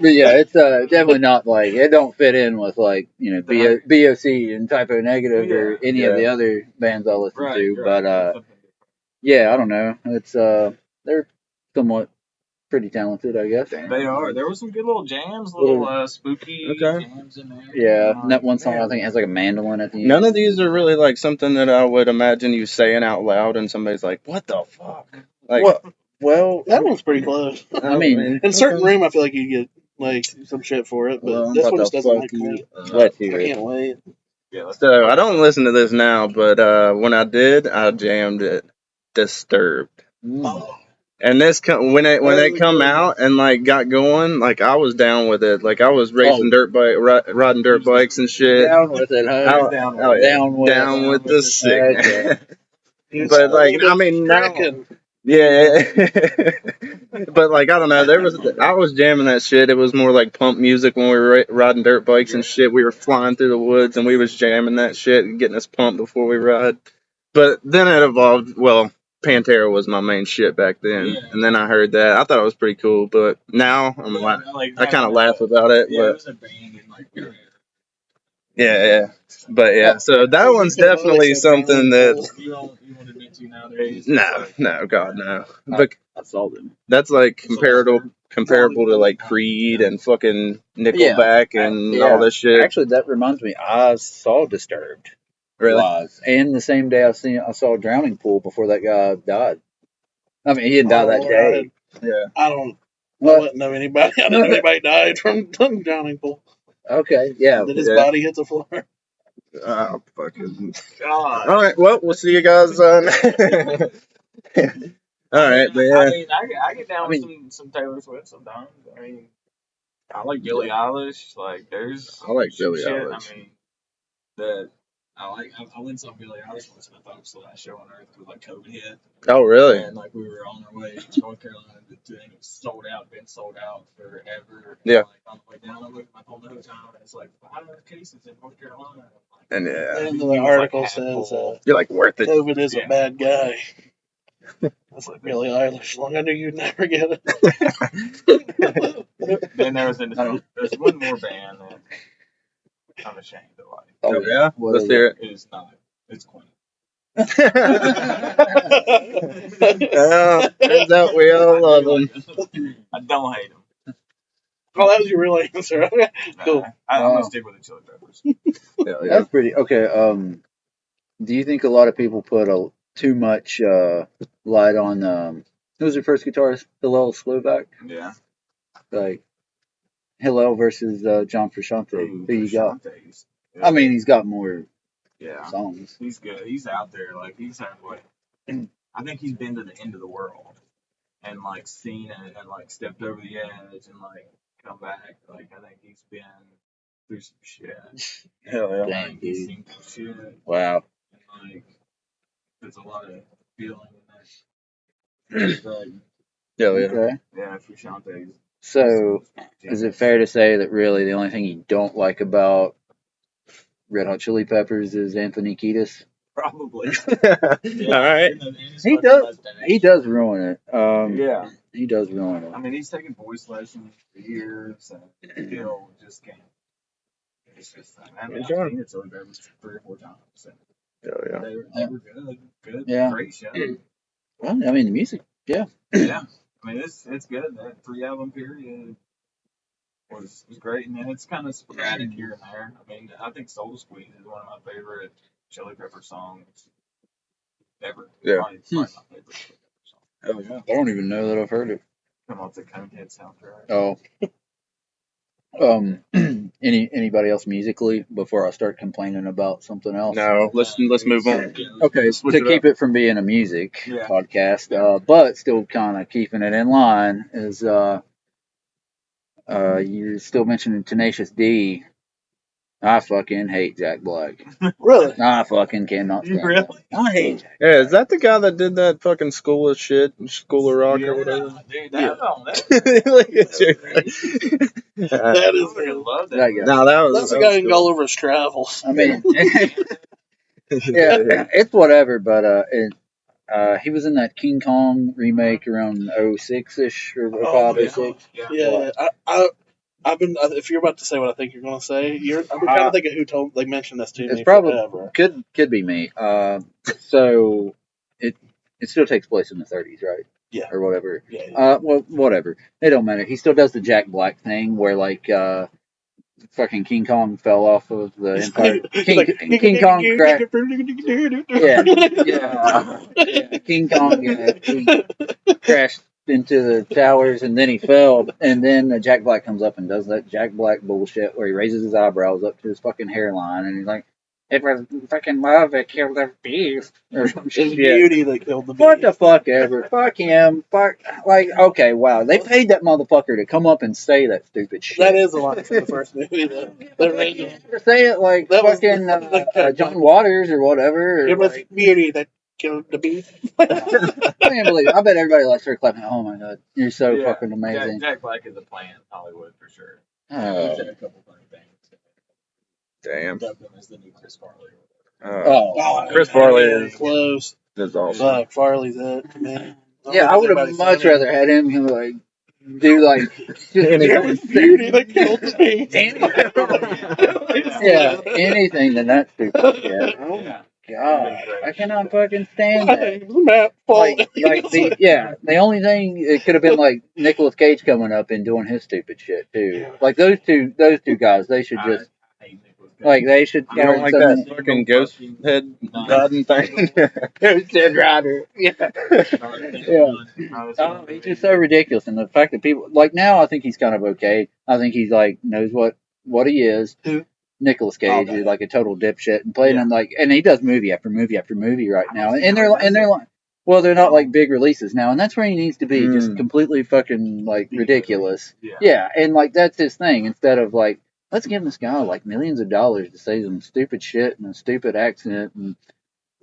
But yeah, it's definitely not like, it don't fit in with like, BOC and Typo Negative or any of the other bands I listen Right, to. right. But yeah, I don't know. It's they're somewhat pretty talented, I guess. They are. There was some good little jams, little spooky Okay. jams in there. Yeah, and that one song I think has like a mandolin at the end. None of these are really like something that I would imagine you saying out loud, and somebody's like, "What the fuck?" Like, Well, That one's pretty close. I mean, In certain room, I feel like you get like some shit for it, but well, this what one the just doesn't fuck like you- me. let's I hear it. can't wait. Yeah, let's so I don't listen to this now, but when I did, I jammed it. Disturbed. Oh, And this when it come out and like got going, like I was down with it. Like I was racing riding dirt bikes and shit. Down with it, huh? Down with the sickness. it's But like, good I mean, now, cracking. yeah. But like, I don't know. I was jamming that shit. It was more like pump music when we were riding dirt bikes and shit. We were flying through the woods and we was jamming that shit and getting us pumped before we ride. But then it evolved. Well, Pantera was my main shit back then, Yeah. and then I heard that. I thought it was pretty cool, but now I kind of laugh about it. Yeah, it But was a band in like yeah. But yeah, so that one's definitely something that. you won't admit to nowadays. No, God, no. But I saw them. that's like comparable to like Creed and fucking Nickelback and all this shit. Actually, that reminds me, I saw Disturbed Really? live, and the same day I saw Drowning Pool before that guy died. I mean, he didn't die that day. Yeah. I don't. I What? wouldn't know anybody. I didn't know anybody died from drowning pool. Okay, yeah. Did his Yeah. body hit the floor? Oh, fucking. God. All right, well, we'll see you guys. All right, but yeah. I mean, I get down with some Taylor Swift sometimes. I mean, I like Billie Eilish. Like, there's I like some Billie shit, Eilish. I mean, that I like. I went and saw Billie Eilish once, and I thought it was the last show on earth because like COVID hit, Oh, really? and like we were on our way to North Carolina, and it was sold out, been sold out forever. Yeah. Like, on the way down, I looked at my phone the hotel, and it's like 500 cases in North Carolina. And yeah, And the It was, article like, half says full. you're like worth it. COVID is a Yeah. bad guy. That's like Billie Eilish. Long I knew you'd never get it. Then there's one more band that I'm ashamed to like. Oh, yeah? What Let's is hear it. It is not. It's Queen. Turns out we all love them. I don't hate them. Oh, that was your real answer. Cool. I'm Wow. gonna stick with the Chili Peppers. Yeah. That's pretty okay. Do you think a lot of people put too much light on who was your first guitarist? Hillel Slovak? Yeah. Like Hillel versus John Frusciante. Who you got? Frusciante's- I mean, he's got more yeah, songs. he's good. He's out there. Like he's had what? I think he's been to the end of the world and like seen it and like stepped over the edge and like come back. Like I think he's been through some shit. Hell yeah. Dang, Like, he's dude. seen some shit. Wow. And like there's a lot of feeling in that. But, Hell yeah. Okay. yeah, Frusciante's. So, is it fair to say that really the only thing you don't like about Red Hot Chili Peppers is Anthony Kiedis? Probably. All right. He does. He does ruin it. Yeah. He does ruin it. I mean, he's taken voice lessons for years and still just can't. It's just, I mean, I've seen the Chili Peppers 3 or 4 times. So Hell yeah. they were good. Good. Yeah. Great show. Well, I mean, the music. Yeah. I mean, it's good. That 3-album period was great. And then it's kind of sporadic here and there. I mean, I think Soul Squeeze is one of my favorite Chili Pepper songs ever. Yeah. Probably my favorite Chili Pepper song. Hell yeah. I don't even know that I've heard it. Come off the Conehead soundtrack. Oh. Anybody else musically before I start complaining about something else? No, let's move on. Okay, Switch to it keep it from being a music Yeah. podcast, but still kind of keeping it in line is you're still mentioning Tenacious D. I fucking hate Jack Black. Really? I fucking cannot stand Really? him. I hate Jack. Yeah, is that the guy that did that fucking School of Shit, School of Rock or whatever? Dude, that Look at you. That is. I love That that. guy. No, that was. That's the that guy was who can go all over his travels. I mean, yeah, cool. it's whatever, but he was in that King Kong remake around 06-ish or 05 or 06. Yeah. Yeah, I've been. If you're about to say what I think you're going to say, I've been trying to think of who mentioned this to me. It's probably forever. could be me. So it still takes place in the 30s, right? Yeah. or whatever. Yeah. Well, whatever. It don't matter. He still does the Jack Black thing where like fucking King Kong fell off of the Empire. King Kong crashed. Yeah. King Kong he crashed into the towers and then he fell. And then Jack Black comes up and does that Jack Black bullshit where he raises his eyebrows up to his fucking hairline and he's like, "It was fucking love that killed the beast," or some It's shit. beauty that killed the beast. What the fuck ever. Fuck him. Fuck. Like, okay, wow. They paid that motherfucker to come up and say that stupid shit. That is a line from the first movie. Say it like That was- fucking John Waters or whatever. Or It was like, beauty that killed the beast. I can't believe it. I bet everybody likes her clapping. Oh my god. You're so Yeah, fucking amazing. Jack Black is a plant in Hollywood for sure. Oh. He's in a couple funny things. Damn. Dubbed him as the new Chris Farley. Oh. Chris Farley is close. awesome. Farley's it, man. Yeah, I would have much rather had him like do like It was beauty that killed the beast. yeah, anything than that stupid shit. Oh Yeah. god. I cannot fucking stand My that. name's Matt Foley. The only thing it could have been like Nicolas Cage coming up and doing his stupid shit too. Like those two guys, they should just they should. You don't like that fucking ghost head riding thing? Ghost head rider. Yeah. Oh, he's just so ridiculous, and the fact that people like now, I think he's kind of okay. I think he's like knows what he is. Who? Nicolas Cage Okay. is like a total dipshit and playing in like, and he does movie after movie after movie right now, and they're like, well, they're not like big releases now, and that's where he needs to be, just completely fucking like ridiculous. Yeah, and like that's his thing. Instead of like, let's give this guy like millions of dollars to say some stupid shit and a stupid accent and.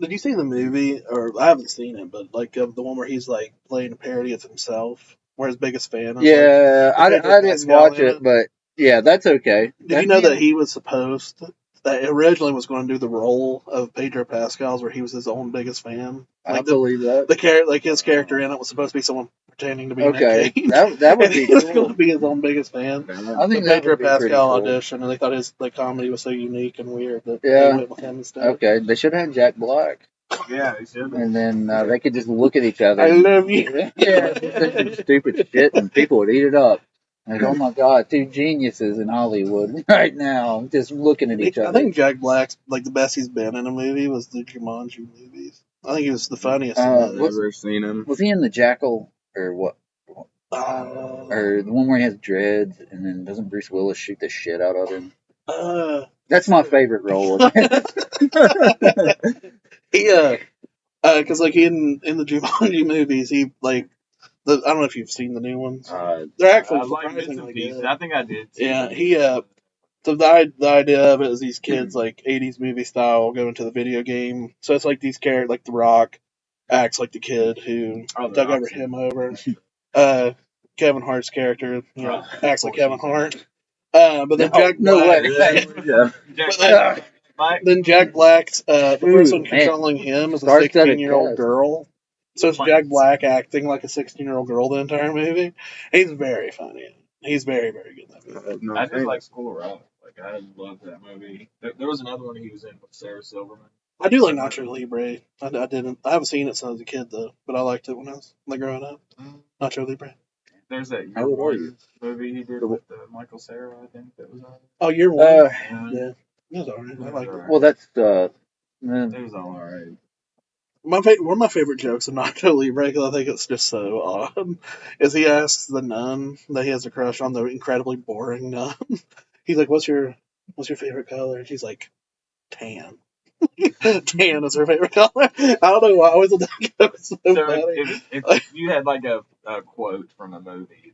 Did you see the movie? Or I haven't seen it, but like the one where he's like playing a parody of himself, where his biggest fan is. Yeah, I Pedro didn't Pascal watch in it, but yeah, that's okay. Did you know that he was supposed that originally was going to do the role of Pedro Pascal's, where he was his own biggest fan? I Like believe that. like his character in it was supposed to be someone pretending to be Okay, Nick Cage. that would And be he was cool. going to be his own biggest fan. I think The that Pedro would be pretty Pascal cool. audition, and they thought his like comedy was so unique and weird that Yeah. they went with him instead. Okay, they should have Jack Black, Yeah, he should. and then they could just look at each other. I love you. Yeah, just say some stupid shit, and people would eat it up. Like, oh my god, two geniuses in Hollywood right now, just looking at each I other. think Jack Black's like the best he's been in a movie was the Jumanji movies. I think he was the funniest in I've those. never seen him. Was he in the Jackal or what? Uh, Or the one where he has dreads, and then doesn't Bruce Willis shoot the shit out of him? uh, That's my favorite role. he because like in the Jumanji movies, he like I don't know if you've seen the new ones. They're actually I like bits and surprisingly pieces. good. I think I did. too. Yeah, he so the idea of it is these kids like 80s movie style go into the video game. So it's like these characters like The Rock acts like the kid who Oh, The dug Rock's him over. Kevin Hart's character, acts like Kevin Hart. But then No, Jack no Black, way. Yeah. Jack Black. then Jack Black's the person man. controlling him is a Star-studded 16-year-old cast. girl. So it's Jack Black acting like a 16-year-old girl the entire movie. He's very funny. He's very, very good in that movie. I just like School Rock. Like I loved that movie. There was another one he was in with Sarah Silverman. I do like Nacho Libre. I haven't seen it since I was a kid though, but I liked it when I was like growing up. Nacho Libre. There's that How Year old are you? One movie he did with Michael Cera, I think that was on. Oh, Year One. Yeah. It was alright. I liked it. Well, that's It was all right. One of my favorite jokes of Nacho Libre, because I think it's just so odd, is he asks the nun that he has a crush on, the incredibly boring nun. He's like, "What's your favorite color?" And she's like, "Tan." Tan is her favorite color. I don't know why. I always thought that joke was so So funny. if you had like a quote from a movie,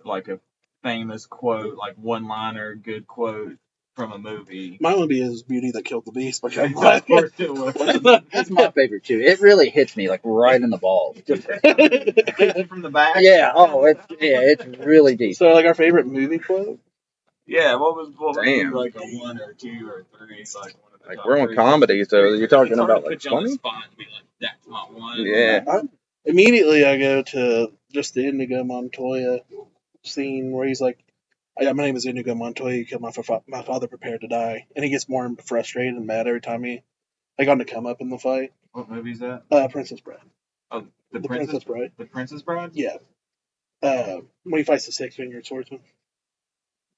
like a famous quote, like one liner, good quote from a movie. Mine would be his Beauty That Killed the Beast. But Of course it was. that's my favorite too. It really hits me like right in the balls. Just- From the back. yeah. Oh, it's really deep. So, like, our favorite movie quote? Yeah. What was Damn. like a 1 or 2 or 3? Like one of the Like top we're on three. comedy, so you're talking It's hard about to like put you on the 20? spot and be like, that's my one. Yeah. Immediately, I go to just the Inigo Montoya scene where he's like, "My name is Inigo Montoya. You killed my father prepared to die." And he gets more frustrated and mad every time he got to come up in the fight. What movie is that? Princess Bride. Oh, The Princess Bride. The Princess Bride? Yeah. When he fights the six-fingered swordsman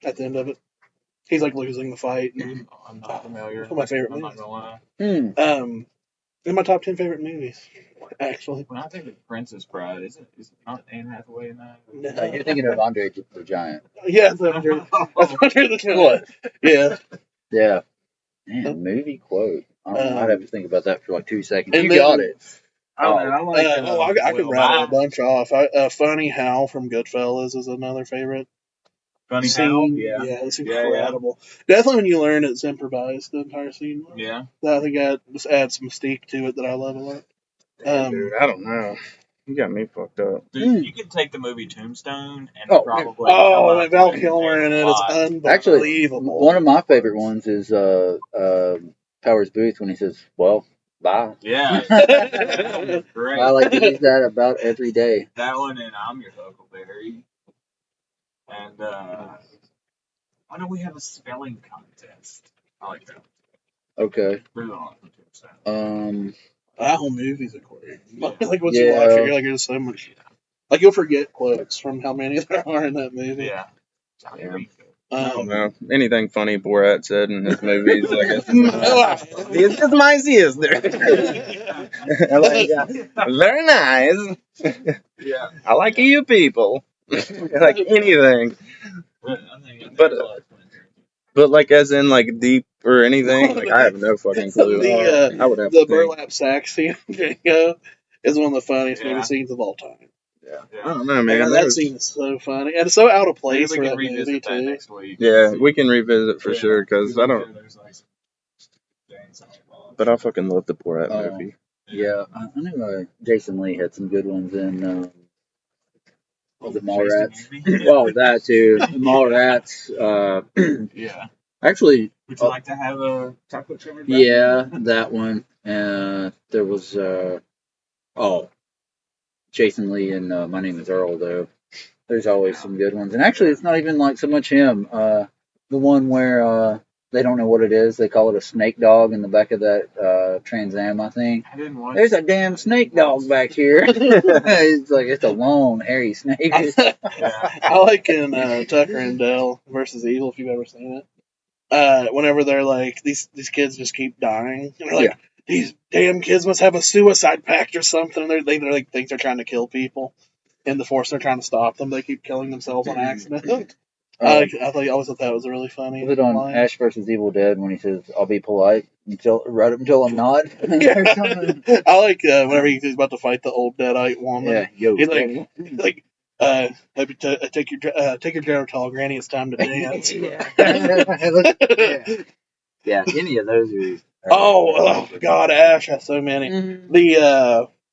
at the end of it, he's like losing the fight. And, I'm not familiar. One of my favorite I'm not movies. gonna lie. In my top 10 favorite movies, actually. When I think of Princess Bride, is it not Anne Hathaway in that? No. You're thinking of Andre the Giant. Yeah, that's Andre the Giant. What? Yeah. Yeah. Man, movie quote. I'd have to think about that for like 2 seconds. and You then- got it. Oh, man, I like. I could Will rattle a Bye. bunch off. Funny Hal from Goodfellas is another favorite. Funny Hal? Scene. Yeah. It's Yeah, yeah. incredible. Definitely when you learn it's improvised, the entire scene. Yeah. I think that just adds some mystique to it that I love a lot. Dude, I don't know. You got me fucked up. Dude, you could take the movie Tombstone and Oh, probably. and Val Kilmer in it is unbelievable. Actually, one of my favorite ones is Powers Booth when he says, "Well, bye." Yeah. Great. I like to use that about every day. That one and I'm Your Huckleberry. And why don't we have a spelling contest? I like that. Okay. Move on from Tombstone. That whole movie's a quote. Yeah. Like once you watch it, you're like, there's so much. Like you'll forget quotes from how many there are in that movie. Yeah. Yeah. I don't know. Um, Anything funny Borat said in his movies, I guess. This is my sister. I like very nice. Yeah. I like you people. Like anything. But like as in like deep or anything, like I have no fucking clue. I would have the to think. burlap sack scene in Django is one of the funniest Yeah. movie scenes of all time. Yeah. I don't know, man. Man, that scene is so funny and it's so out of place We for can that revisit movie that too. next week. Yeah, we can revisit for sure because I don't. There's like some things on the But I fucking love the Borat Oh. movie. Yeah, I knew Jason Lee had some good ones in. Was it Mallrats? Well, that too. Mallrats. Yeah. Actually, Would you like to have a chocolate covered? yeah, that one. There was Jason Lee and My Name Is Earl though. There's always some good ones, and actually, it's not even like so much him. The one where they don't know what it is. They call it a snake dog in the back of that Trans Am, I think. I didn't want. There's a damn snake dog back here. It's a long, hairy snake. Yeah. I like in Tucker and Dale versus Evil, if you've ever seen it. Whenever they're like, these kids just keep dying. And they're like, these damn kids must have a suicide pact or something. And they like think they're trying to kill people. In the force, they're trying to stop them. They keep killing themselves on accident. I always thought that was really funny. Was it on line. Ash versus Evil Dead when he says, "I'll be polite right up until I'm not"? I like whenever he's about to fight the old deadite woman. Yeah, yo, He's like, take your Geritol, Granny. It's time to dance. yeah, any of those are. Oh God, Ash has so many. Mhm.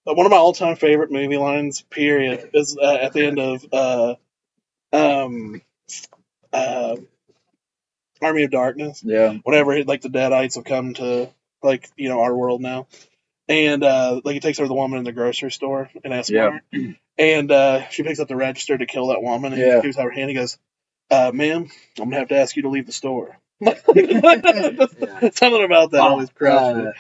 The one of my all-time favorite movie lines, period, is at the end of Army of Darkness. Yeah. Whenever like the Deadites have come to like our world now, and like he takes over the woman in the grocery store in S-Mart, and she picks up the register to kill that woman, and he gives out her hand. He goes, "Ma'am, I'm gonna have to ask you to leave the store." Something about that always crushed me.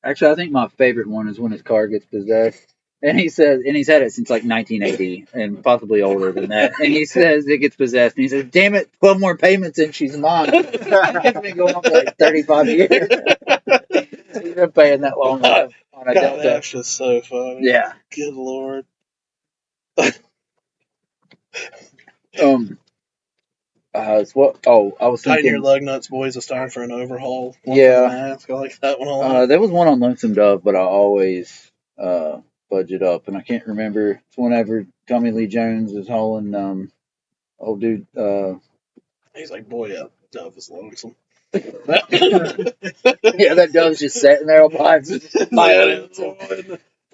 Actually, I think my favorite one is when his car gets possessed. And he says, and he's had it since like 1980 and possibly older than that. And he says it gets possessed. And he says, "Damn it, 12 more payments and she's mine." It's been going on for like 35 years. He's been paying that long on a God, Delta. that's just so funny. Yeah. Good Lord. I was Tighten your thinking. lug nuts, boys. It's time for an overhaul. Yeah. I like that one a lot. There was one on Lonesome Dove, but I always budget up, and I can't remember. It's whenever Tommy Lee Jones is hauling old dude. He's like, boy, yeah, Dove is lonesome. Yeah, that dove's just sitting there all by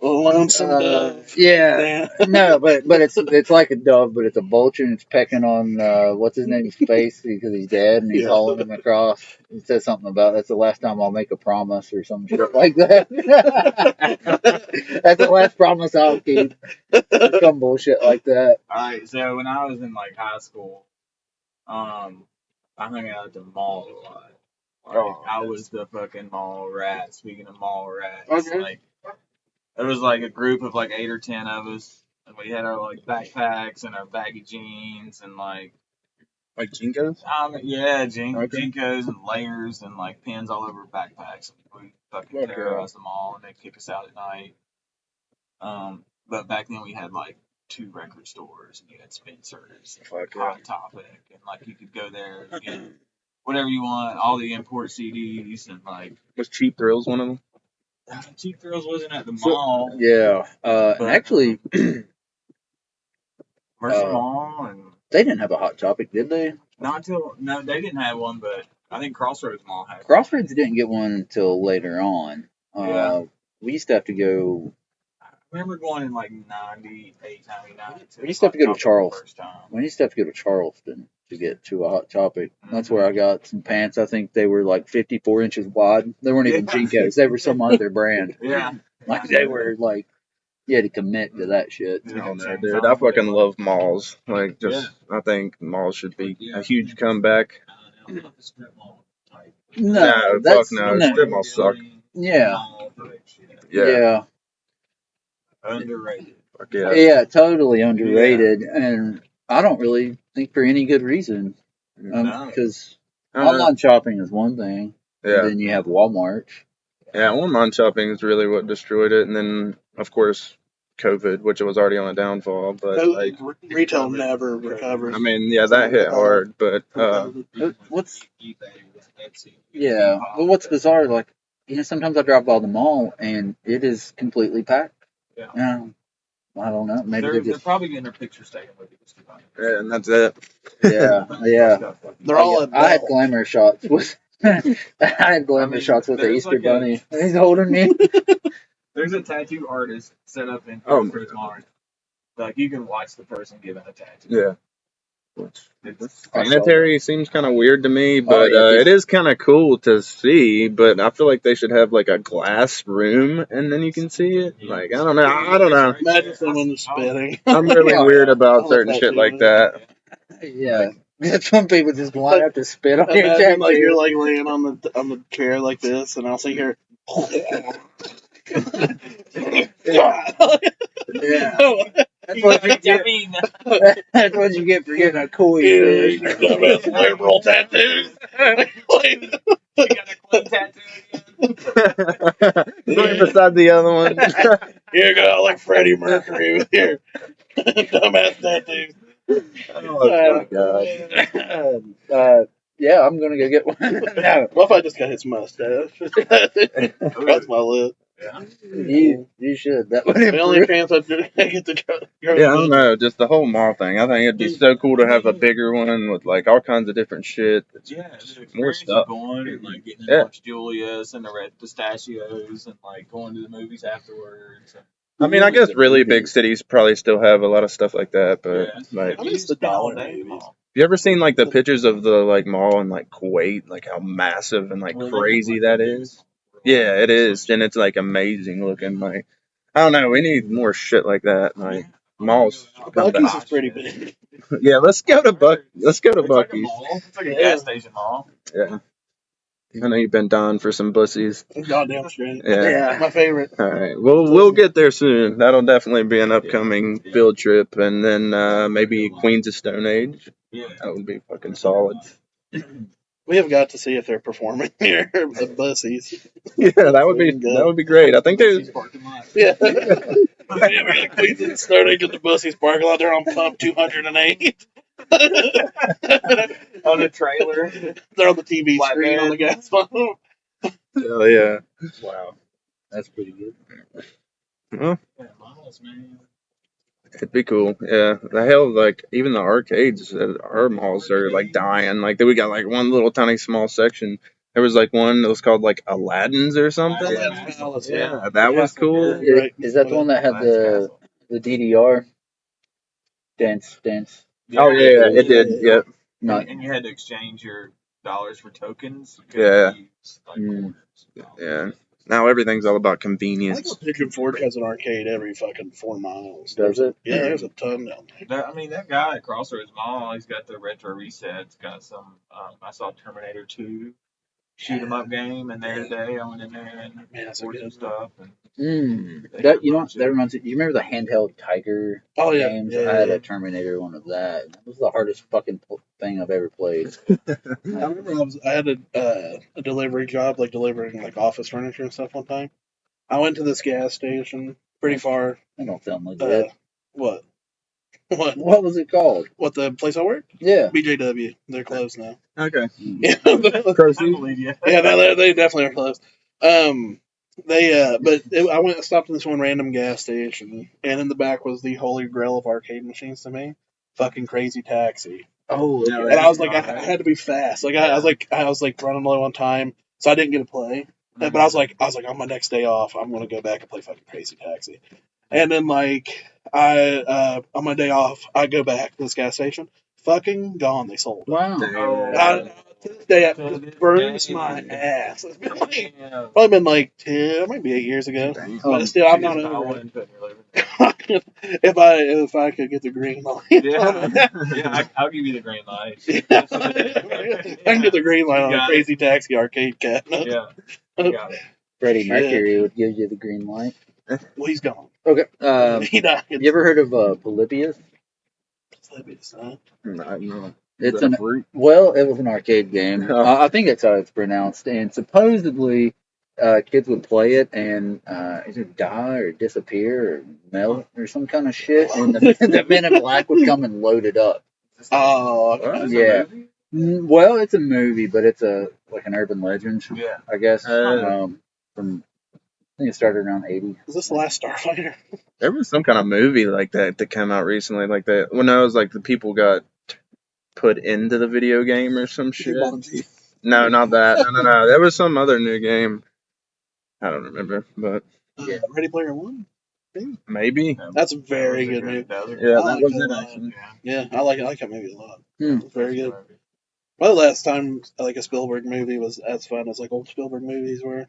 Lonesome Dove. Yeah, no, but it's like a dove, but it's a vulture, and it's pecking on what's his name's face because he's dead, and he's hauling him across. It says something about that's the last time I'll make a promise or some shit like that. That's the last promise I'll keep. Some bullshit like that. Alright, so when I was in like high school, I hung out at the mall a lot. Like, I was the fucking mall rat. Speaking of mall rats, Okay. like There was like a group of like 8 or 10 of us, and we had our like backpacks and our baggy jeans and like Jinkos? yeah, Okay. jinkos and layers and like pins all over backpacks. We fucking Fuck yeah. terrorized them all, and they'd kick us out at night. But back then we had like 2 record stores, and you had Spencer's, and Fuck yeah. Hot Topic, and like you could go there and get whatever you want, all the import CDs, and like Was Cheap Thrills one of them? Cheap Thrills wasn't at the mall, Yeah. And But- actually, Mercer Mall, and they didn't have a Hot Topic, did they? no, they didn't have one, but I think Crossroads Mall had one. Crossroads didn't get one until later on. Yeah. We used to have to go. I remember going in like 98, 99. We used to have to go to Hot Topic the Charles. first time. We used to have to go to Charleston to get to a Hot Topic. That's where I got some pants. I think they were like 54 inches wide. They weren't even Yeah. Jinkos. They were some other brand. Yeah. Like they were like, you had to commit to that shit. I don't know, dude. I fucking love malls. Like, just, I think malls should be a huge comeback. No, fuck that's no. no. Strip malls suck. Yeah. Yeah. Yeah. Underrated. Fuck yeah. Yeah, totally underrated, and I don't really think for any good reason. No. Because I don't know. online shopping is one thing. Yeah. And then you have Walmart. Yeah, online shopping is really what destroyed it. And then, of course, COVID, which was already on a downfall. But, like, Retail never recovers. I mean, yeah, that hit hard. But, What's yeah? Well, what's bizarre, like sometimes I drive by the mall and it is completely packed. Yeah. I don't know. Maybe They're they just probably getting their pictures taken with it. yeah, and that's it. yeah. They're all at I had Bell. glamour shots with. I had glamour shots with the there's Easter like a- Bunny. He's holding me. There's a tattoo artist set up in Oh. Crossroads Mall. Like you can watch the person giving a tattoo. Yeah. It's, Sanitary seems kind of weird to me, but yeah, it is kind of cool to see. But I feel like they should have like a glass room, and then you can see it. Like I don't know. Imagine someone spitting. I'm really Oh, weird about I'll certain let shit that like do that. Yeah. Some people just line up to spit on your Imagine like you're tattoo. like laying on the chair like this, and I'll see her. Yeah. That's what you get. That's what you get for getting a koi fish. Dumbass liberal tattoos. you got a clean tattoo again? Right beside the other one. Here you go, like Freddie Mercury with your dumbass tattoos. Oh, God. Yeah, I'm gonna go get one. No, What if I just got his mustache? That's my lip. you should. That would The only improve. chance I get to go. Yeah, I don't know. Just the whole mall thing. I think it'd be so cool to have a bigger one with like all kinds of different shit. Yeah, the More experience stuff. of going and like getting Yeah. to watch Julius and the red pistachios and like going to the movies afterwards. I mean, I guess really big cities probably still have a lot of stuff like that, but like, I miss the dollar movies. you ever seen like the pictures of the like mall in like Kuwait, like how massive and like crazy that is? Yeah, it is, and it's like amazing looking. Like, I don't know, we need more shit like that. Like malls. Bucky's is pretty big. Yeah, let's go to Bucky's. It's like a Bucky's. mall. It's like a Yeah. gas station mall. Yeah. I know you've been dying for some bussies. Goddamn straight. Yeah. My favorite. All right. Well, we'll get there soon. That'll definitely be an upcoming field trip, and then maybe Queens of Stone Age. Yeah. That would be fucking solid. We have got to see if they're performing here. The bussies. Yeah, that would be great. I think they. Parking lot. Yeah. Yeah, we got Queens and starting at the bussies parking lot. They're on pump 208. On a trailer. They're on the TV Flatbed. screen on the gas pump. Oh yeah. Wow, that's pretty good. Well, Yeah, malls, man. it'd be cool. Yeah. The hell, like even the arcades at our malls are like dying. Like we got like one little tiny small section. There was like one that was called like Aladdin's or something. Aladdin's Palace, Yeah, that was cool. Right. Is that the one that had the DDR dance? Oh yeah, it did. Yep. Not And you had to exchange your dollars for tokens. You Yeah. couldn't use, like, Mm. quarters. Yeah. Now everything's all about I think convenience. Pigeon Forge has an arcade every fucking 4 miles. Does it? Yeah, there's a ton down there. That guy at Crossroads Mall, he's got the retro resets. Got some. I saw Terminator 2. shoot 'em up game, and there today I went in there and Man, that's a poured good some one. stuff. And That that reminds me. You remember the handheld Tiger Oh yeah, games? yeah, I had yeah. a Terminator one of that. That was the hardest fucking thing I've ever played. I remember I had a delivery job, like delivering like office furniture and stuff one time. I went to this gas station pretty far. That don't sound legit. What? What? What was it called? What, the place I work? Yeah. BJW. They're closed now. Okay. Yeah, I Proceed. believe you. yeah, no, they definitely are closed. I went and stopped in this one random gas station, and in the back was the holy grail of arcade machines to me, fucking Crazy Taxi. Oh, Yeah, And I was like, I had to be fast. Like I was like running low on time, so I didn't get to play. But I was like, on my next day off, I'm gonna go back and play fucking Crazy Taxi. And then like on my day off, I go back to this gas station. Fucking gone. They sold it. wow. To this day, it burns my ass. It's been like, probably been like 10, it might be 8 years ago. But still, I'm not over it. If I could get the green light. I'll give you the green light. I can get the green light on a Crazy Taxi arcade cabinet. Yeah, got it. Freddie Shit. Mercury would give you the green light. Well, he's gone. Okay. He died. You ever heard of Polybius? No. It's Is that an a fruit? well, it was an arcade game. Oh. I think that's how it's pronounced. And supposedly, kids would play it and either die or disappear or melt or some kind of shit, and the Men in Black would come and load it up. Oh, What? Yeah. Well, it's a movie, but it's like an urban legend, Yeah. I guess. Oh. From I think it started around 80. is this the last Starfighter? There was some kind of movie like that came out recently, like that. When I was like the people got put into the video game or some shit. Jumanji. No, not that. No. There was some other new game. I don't remember, but Ready Player One? maybe. That's a very good movie. Yeah, I that like was that it a lot. actually. Yeah, I like that movie a lot. Hmm. It's very good. Well, the last time like a Spielberg movie was as fun as like old Spielberg movies were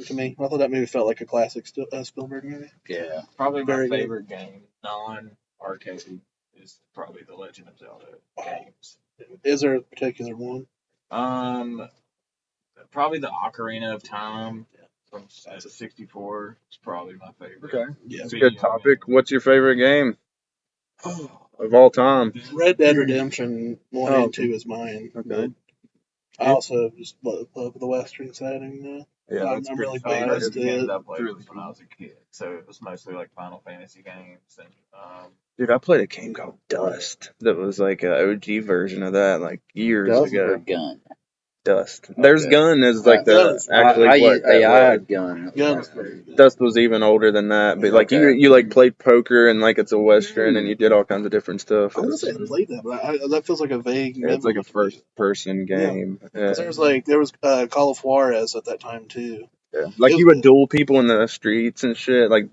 to me. I thought that movie felt like a classic Spielberg movie. Yeah. Probably my Very good. favorite game, non-arcade, is probably the Legend of Zelda games. Is there a particular one? Probably the Ocarina of Time from 64 is probably my favorite. Okay. Yeah. That's a good topic. What's your favorite game of all time? Red Dead Redemption 1 Oh, and 2 is mine. Okay. But I also just love the Western setting. Yeah, I'm that's really pretty biased The to games it. I played was when I was a kid, so it was mostly like Final Fantasy games and Dude, I played a game called Dust that was like an OG version of that, like years Dust or ago. gun? Dust. There's Gun is like Gun. actually I what that had was. gun. Gun is very good. Dust was even older than that, but like Okay. you like played poker and like it's a western and you did all kinds of different stuff. I want to say I played that, but that feels like a vague. Yeah, it's like a memory. first person game. Yeah. 'Cause there was Call of Juarez at that time too. Yeah. Like you would duel people in the streets and shit. Like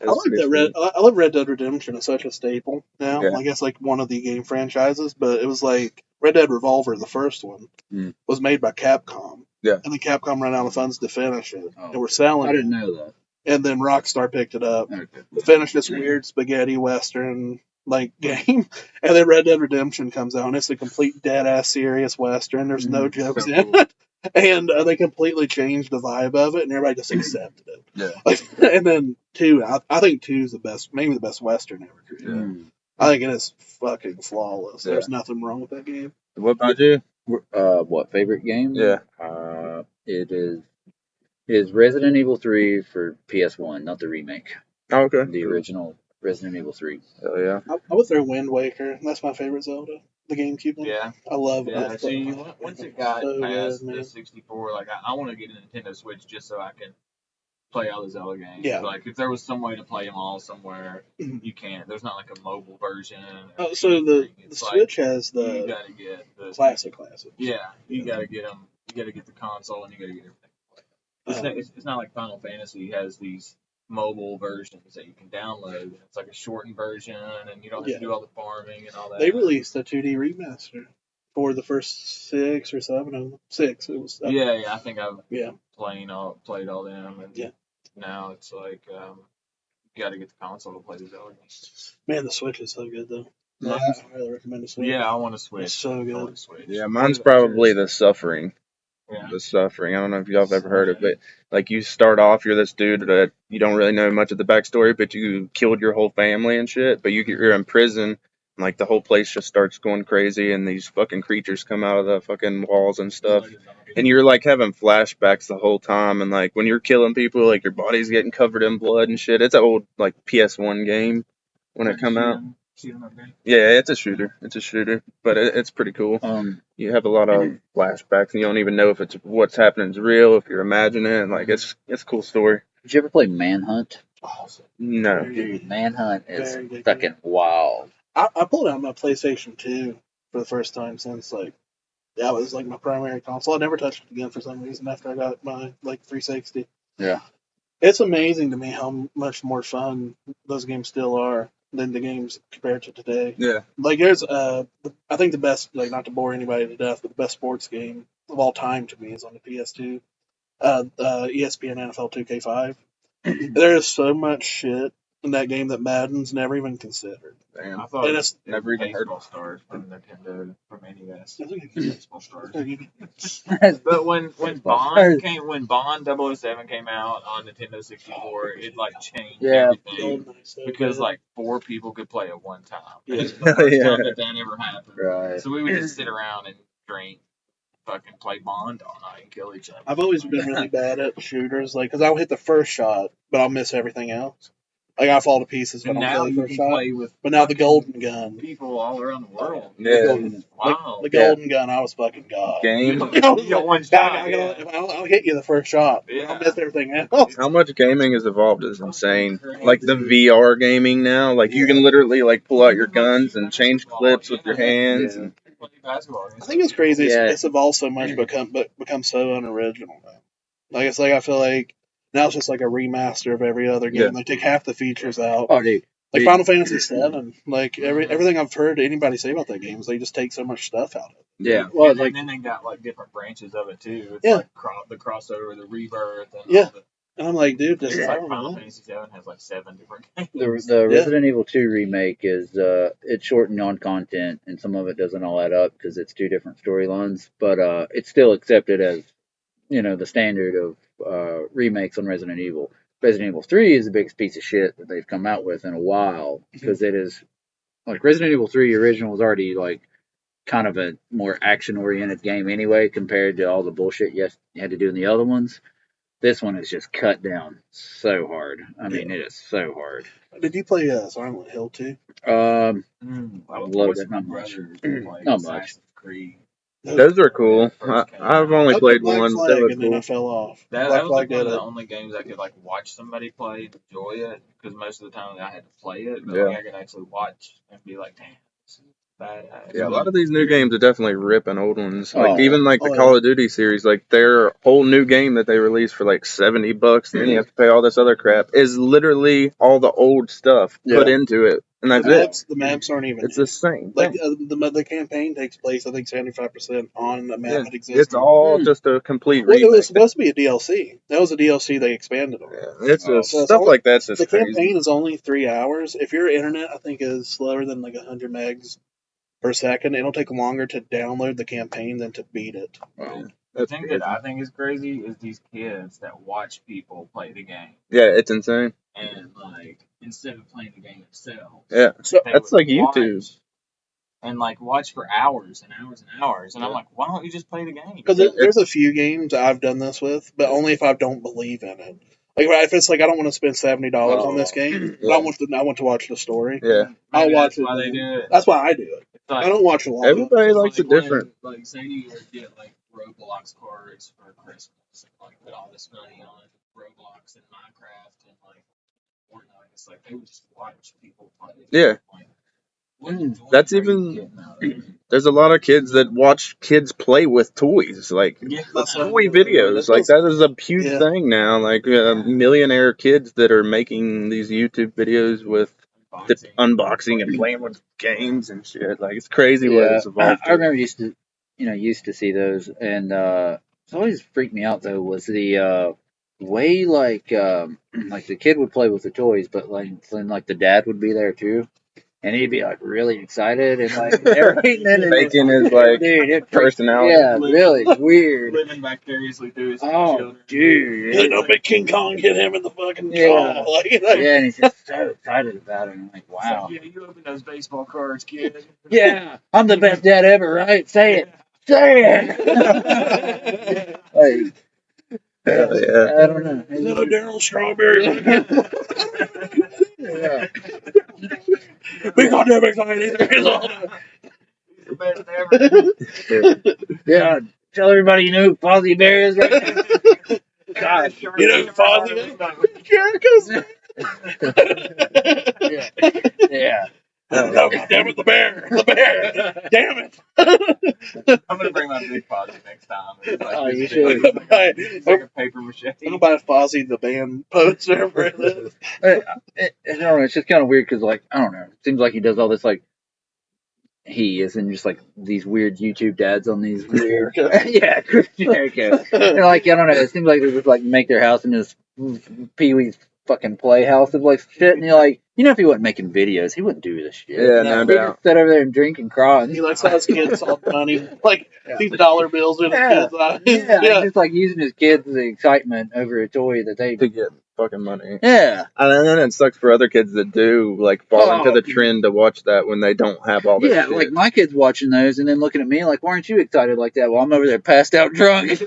it I was like pretty that sweet. I love Red Dead Redemption. It's such a staple now. Yeah. I guess like one of the game franchises, but it was like Red Dead Revolver, the first one, was made by Capcom. Yeah. And then Capcom ran out of funds to finish it, Oh. and we're selling I it. didn't know that. And then Rockstar picked it up, Okay. finished this weird spaghetti western like game, and then Red Dead Redemption comes out, and it's a complete dead ass serious western. There's no jokes in it, and they completely changed the vibe of it, and everybody just accepted it. Yeah. Like, and then two, I think two is the best, maybe the best western ever created. Mm. I think it is fucking flawless. Yeah. There's nothing wrong with that game. What about you? What favorite game? Yeah. It is Resident Evil 3 for PS1, not the remake. Oh, okay. The original Resident Evil 3. Hell yeah. I would throw Wind Waker. That's my favorite Zelda, the GameCube one. yeah. I love Yeah, it. see, once it got So past good, man. the 64, like I want to get a Nintendo Switch just so I can play all the Zelda games. Yeah. Like if there was some way to play them all somewhere, Mhm. you can't. There's not like a mobile version. Oh, so the anything. It's Switch has you the gotta get the classic. Yeah, you gotta get them. You gotta get the console and you gotta get everything. It's not like Final Fantasy has these mobile versions that you can download. It's like a shortened version, and you don't have Yeah. to do all the farming and all that. They released a 2D remaster for the first 6 or 7 of them. 6. It was. Yeah, I think I've Yeah. played all them, and Yeah. now it's like you got to get the console to play the Zelda games. Man, the Switch is so good though. Yeah. I highly recommend the Switch. Yeah, I want to switch. It's so I good. want to switch. Yeah, mine's probably The Suffering. Yeah. The Suffering. I don't know if y'all have ever heard of it. Like you start off, you're this dude that you don't really know much of the backstory, but you killed your whole family and shit. But you're in prison, and like the whole place just starts going crazy, and these fucking creatures come out of the fucking walls and stuff. And you're like having flashbacks the whole time, and like when you're killing people, like your body's getting covered in blood and shit. It's an old like PS1 game when it come out. Yeah, it's a shooter. It's a shooter, but it's pretty cool. You have a lot of flashbacks, and you don't even know if it's what's happening is real, if you're imagining it. Like it's a cool story. Did you ever play Manhunt? Awesome. No, Dude, Manhunt is Very good fucking wild. I pulled out my PlayStation 2 for the first time since like that was like my primary console. I never touched it again for some reason after I got my like 360. Yeah. It's amazing to me how much more fun those games still are than the games compared to today. yeah, Like there's I think the best, like not to bore anybody to death, but the best sports game of all time to me is on the PS2. ESPN NFL 2K5. There is so much shit in that game that Madden's never even considered. damn. I thought And it it's Never even heard baseball stars from Nintendo from NES. it's Baseball stars. But when Bond 007 came out on Nintendo 64, it like changed Yeah. everything because like 4 people could play at one time. Yeah. It's the first Yeah. time that ever happened. Right. So we would just sit around and drink, fucking play Bond all night and kill each other. I've always been really bad at shooters, like because I'll hit the first shot, but I'll miss everything else. Like I fall to pieces if I And don't now kill the you first can shot. play with But now the golden gun, people all around the world. Yeah. Wow. the golden gun, I was fucking god. Game. I was You got like, one God, shot, I'll hit you the first shot. But Yeah. I'll miss everything else. How much gaming has evolved is insane. Like the VR gaming now, like you can literally like pull out your guns and change clips with your hands. Yeah. And I think it's crazy. Yeah. It's evolved so much, become so unoriginal. Like it's like I feel like now it's just like a remaster of every other game. Yeah. They take half the features out. Oh, dude. Like Dude. Final Fantasy VII. Like everything I've heard anybody say about that game is they just take so much stuff out of it. Yeah. Well, and like, then they got like different branches of it too. It's Yeah. like the crossover, the rebirth, and Yeah. all the. And I'm like, dude, this It's is like Final Fantasy VII has like 7 different games. the Resident Evil 2 remake is it's shortened on content, and some of it doesn't all add up because it's 2 different storylines. But it's still accepted as the standard of remakes on Resident Evil. Resident Evil 3 is the biggest piece of shit that they've come out with in a while because it is like Resident Evil 3 original was already like kind of a more action oriented game anyway compared to all the bullshit you had to do in the other ones. This one is just cut down so hard. I mean, it is so hard. Did you play Silent Hill 2? I I love it, not much. Not much. Assassin's Creed. those are cool. I've only played Black one. Flag, They look and then I cool. fell off. That Black was like Flag one of did the it. only games I could like watch somebody play and enjoy it because most of the time I had to play it, but Yeah. like I could actually watch and be like, damn, this is badass. Yeah, a lot of these new games are definitely ripping old ones. Like Oh. even like the Oh, yeah. Call of Duty series, like their whole new game that they released for like $70, and then you have to pay all this other crap, is literally all the old stuff put Yeah. into it, and that's it. The maps aren't even. It's the same like thing. the campaign takes place, I think 75% on a map Yeah, that exists. it's all just a complete Well, it was remake. supposed to be a DLC. That was a DLC they expanded on. Yeah, it's just So it's stuff only- like that's just The crazy. campaign is only 3 hours. If your internet, I think, is slower than like 100 megs per second, it'll take longer to download the campaign than to beat it. The That's thing crazy. that I think is crazy is these kids that watch people play the game Yeah, it's insane. and like instead of playing the game themselves, Yeah, So they that's would like YouTube. watch and like watch for hours and hours and hours, and I'm like, why don't you just play the game? because there's a few games I've done this with, but only if I don't believe in it. Like if it's like I don't want to spend $70 on this game, but I want to watch the story. Yeah, I'll Maybe watch that's it. why they do it. That's why I do it. It's like, I don't watch a lot. everybody it's likes like it different. When, like, say you would get like Roblox cards for Christmas and like put all this money on Roblox and Minecraft and like Fortnite. It's like they would just watch people play. Yeah. Like, what enjoyment That's are you even- getting out of it? There's a lot of kids that watch kids play with toys, like Yeah, toy videos. Like that is a huge Yeah. thing now. Like millionaire kids that are making these YouTube videos with the unboxing and playing with games and shit. Like it's crazy what it's evolved. I remember used to see those, and it's always freaked me out though was the way like the kid would play with the toys, but like then like the dad would be there too, and he'd be like really excited and like everything. And Faking his like dude, it personality. yeah, really weird. Living vicariously through his Oh, children. dude. Hey, don't make King Kong hit him in the fucking Yeah. jaw. Like, Yeah, and he's just so excited about it. I'm like, It's wow. like, yeah, you open those baseball cards, kid. Yeah, I'm the best dad ever, right? Say it. Say it. Like, Hell yeah. I don't know. Another Daryl Strawberry. Yeah. We got them excited. He's the best ever. Yeah, tell everybody you know who Fozzie Bear is right now. God, You know Fozzie? Jericho's. yeah. No, damn it, the bear. The bear. Damn it. I'm gonna bring my big Fozzie next time. It's like Oh, this you big- should. It's like a paper mache. I'm gonna buy Fozzie the band poster for this. I don't know. It's just kind of weird because, like, I don't know. It seems like he does all this, like, he is in just like these weird YouTube dads on these weird, yeah, Christian haircuts. And like, I don't know. It seems like they just like make their house in this Pee Wee's fucking playhouse of like shit. And you're like, you know, if he wasn't making videos, he wouldn't do this shit. Yeah, no He'd doubt. just sit over there and drink and cry. And He likes how his kids all money, like these dollar bills in his Yeah. kids' eyes. yeah, he's just like using his kids as the excitement over a toy that they. To get fucking money. Yeah. And then it sucks for other kids that do like fall Oh. into the trend to watch that when they don't have all this Yeah, shit. like my kids watching those and then looking at me like, why aren't you excited like that? Well, I'm over there passed out drunk. His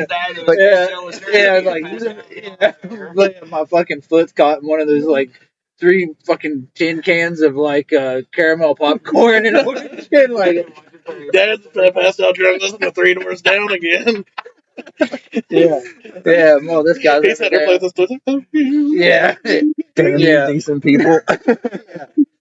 dad was Yeah, showing her yeah, that he like, passed out. like my fucking foot's caught in one of those like 3 fucking tin cans of like caramel popcorn and all that shit. Like, Dad's passed out drunk, listening to Three Doors Down again. yeah, yeah. Well, this guy's He said over to there. play this. Yeah, Damn yeah. you decent people.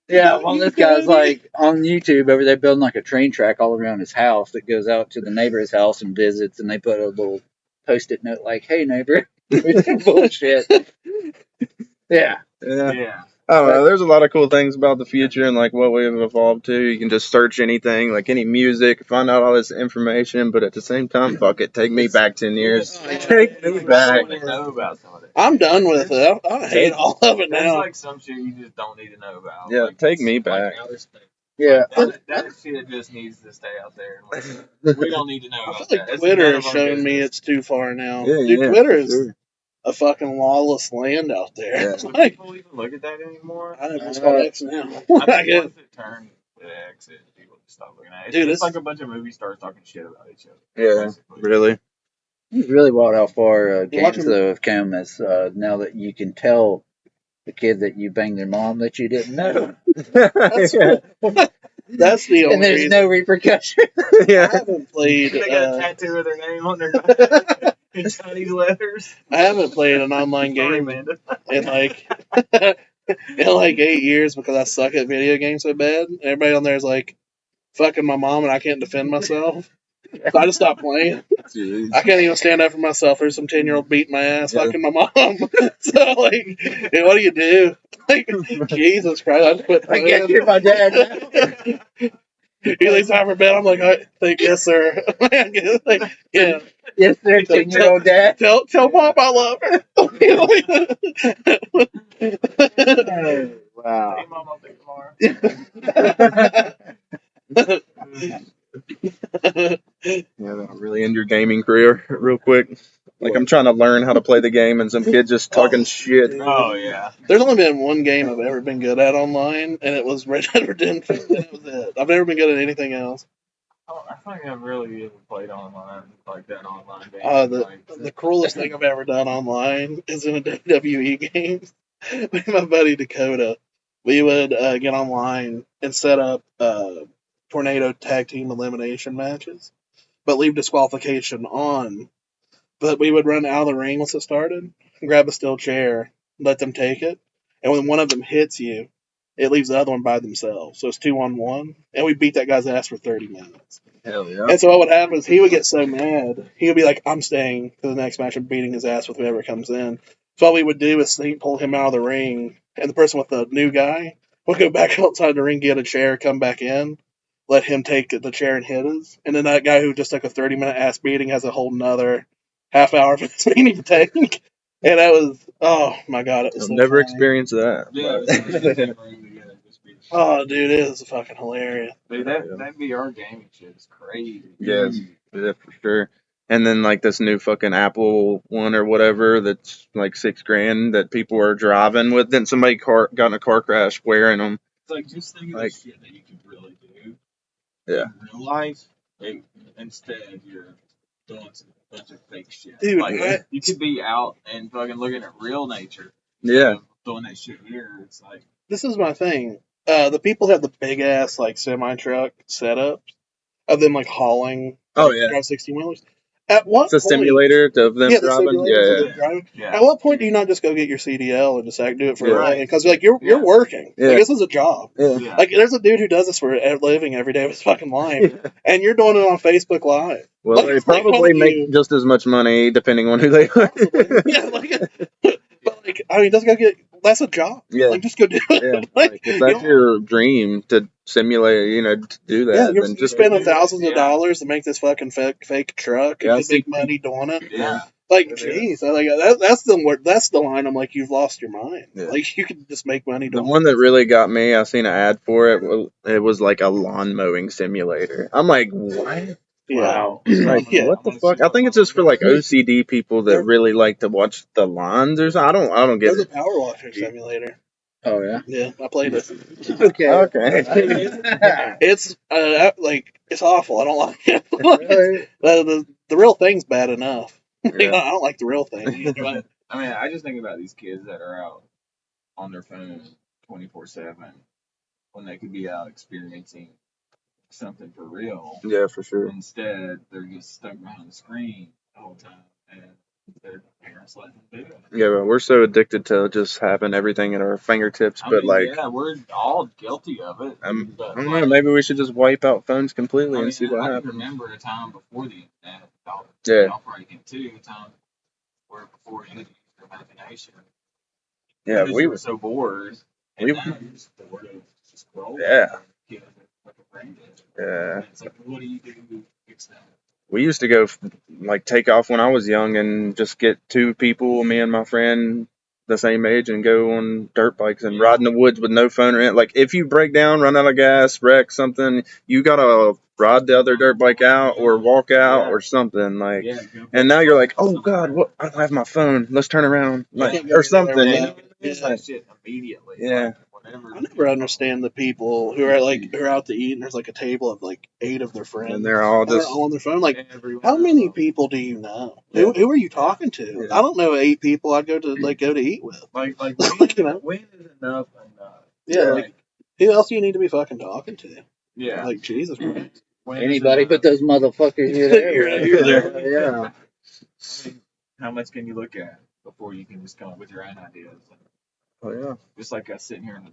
yeah. Well, this guy's like on YouTube over there building like a train track all around his house that goes out to the neighbor's house and visits, and they put a little post-it note like, "Hey neighbor," with some bullshit. Yeah. Yeah. Yeah. I don't know. There's a lot of cool things about the future and like what we've evolved to. You can just search anything, like any music, find out all this information, but at the same time, fuck it, take me back 10 years. Take me I back. want to know about some of it. I'm done with it. I hate all of it There's now. like some shit you just don't need to know about. Yeah, Like, take me like back. outer space. Yeah. That shit just needs to stay out there. Like, we don't need to know I about feel that. like It's Twitter none has of our shown me business. it's too far now. Yeah, Dude, yeah, Twitter for is sure. a fucking lawless land out there. Yeah. It's Do like, people even look at that anymore? I don't know, it's called X now. I think I guess. once it turned to X, people just stop looking at it. It's Dude, just it's- like a bunch of movie stars talking shit about each other. Yeah, basically. really. It's really wild how far games Watching- though have come as now that you can tell the kid that you banged their mom that you didn't know, That's the and only there's reason. no repercussion. I Yeah. haven't played. They got a tattoo of their name on their back in Chinese letters. I haven't played an online Sorry, game Amanda. in like in like 8 years because I suck at video games so bad. Everybody on there is like fucking my mom, and I can't defend myself. So I just stopped playing. I can't even stand up for myself. There's some 10-year-old beating my ass, Yeah. fucking my mom. So like, hey, what do you do? Like, Jesus Christ, I just quit I playing. guess you're my dad. He leaves out for bed. I'm like, I think yes, sir. Like, yeah. Yes, sir, 10-year-old dad. Tell Pop I love her. Wow. Hey, Mom, I'll take tomorrow. Yeah, that'll really end your gaming career real quick. Like, I'm trying to learn how to play the game, and some kid just talking shit. Oh, yeah. There's only been one game I've ever been good at online, and it was Red Dead Redemption. And that was it. I've never been good at anything else. Oh, I think I've really even played online, like that online game. The cruelest thing I've ever done online is in a WWE game. Me and my buddy Dakota, we would get online and set up tornado tag team elimination matches, but leave disqualification on. But we would run out of the ring once it started, grab a steel chair, let them take it, and when one of them hits you, it leaves the other one by themselves. So it's 2-on-1, and we beat that guy's ass for 30 minutes. Hell yeah. And so what would happen is he would get so mad, he would be like, I'm staying to the next match and beating his ass with whoever comes in. So all we would do is sneak pull him out of the ring, and the person with the new guy would go back outside the ring, get a chair, come back in, let him take the chair and hit us. And then that guy who just took a 30-minute ass beating has a whole nother half hour for this meeting to take. And that was Oh my god, it was I've so never funny. experienced that. Yeah, but- it's like the same room together, just be- Oh, dude, it is fucking hilarious. Dude, that VR gaming shit is crazy. Yes, yeah, for sure. And then like this new fucking Apple one or whatever that's like $6,000 that people are driving with. Then somebody got in a car crash wearing them. It's like just think of Like- the shit that you could really do. Yeah. In real life, instead you're doing some bunch of fake shit. Dude, Like, you could be out and fucking looking at real nature. Yeah. Doing that shit here, it's like This is my thing. The people who have the big ass like semi truck setups of them like hauling. Oh, like, yeah. drive 16-wheelers. At what It's a point? simulator of them Yeah, the driving. simulators of Yeah, them driving. yeah. At what point do you not just go get your CDL and just do it for Yeah. a living? Because like you're Yeah. working. Yeah. Like this is a job. yeah. yeah. Like there's a dude who does this for a living every day of his fucking life, and you're doing it on Facebook Live. Well, Like, they like, probably why don't make you- just as much money depending on who they are. Yeah, like, but like I mean, just go get. That's a job. Yeah. Like just go do it. Yeah, Like, like, if that's you know, your dream to simulate, to do that, yeah, then you're just spending thousands of Yeah. dollars to make this fucking fake truck Yeah, I and see get big money doing it. Yeah. Like, Yeah. jeez, like that's the line. I'm like, you've lost your mind. Yeah. Like, you could just make money the doing one that really got me. I seen an ad for it. It was like a lawn mowing simulator. I'm like, what? it. Yeah. Wow. Like, Yeah. what the fuck? I think it's just for like OCD people that really like to watch the lawns or something. I don't get There's a it. power washer simulator. Oh yeah. Yeah, I played it. Okay. Okay. It's like it's awful. I don't like it. The real thing's bad enough. Yeah. I don't like the real thing. I mean, I just think about these kids that are out on their phone 24/7 when they could be out experiencing something for real. Yeah, for sure. Instead, they're just stuck behind the screen the whole time, and their parents let them do it. Yeah, but we're so addicted to just having everything at our fingertips. I But mean, like, yeah, we're all guilty of it. I but, don't know. Maybe we should just wipe out phones completely and see what I can happens. remember a time before the internet. Yeah. Y'all probably can too. A time where before you used your imagination. Yeah, because we you were. were so bored. And we- now you're just bored of just scrolling. Yeah. Like a brain dead. Yeah. And it's like, what do you do to fix that? We used to go like take off when I was young and just get two people, me and my friend, the same age, and go on dirt bikes and ride in the woods with no phone or anything. Like if you break down, run out of gas, wreck something, you gotta ride the other dirt bike out or walk out or something. Like, Yeah. go and now you're like, oh God, what? I don't have my phone. Let's turn around, like, can't go or something. anywhere You know? without- fix Yeah. that shit immediately. Yeah. Like, whenever. I never understand the people who are out to eat and there's like a table of like 8 of their friends. And they're all And they're just all on their phone. Like, Everyone how many else. people do you know? Yeah. Who are you talking to? Yeah. I don't know 8 people I'd go to eat with. Like You know? when is enough enough? Yeah, Yeah. like who else do you need to be fucking talking to? Yeah. Like Jesus Christ. When is Anybody enough? but those motherfuckers you're there. You're there. Yeah. I mean, how much can you look at before you can just come up with your own ideas? Oh yeah. Just like us sitting here in the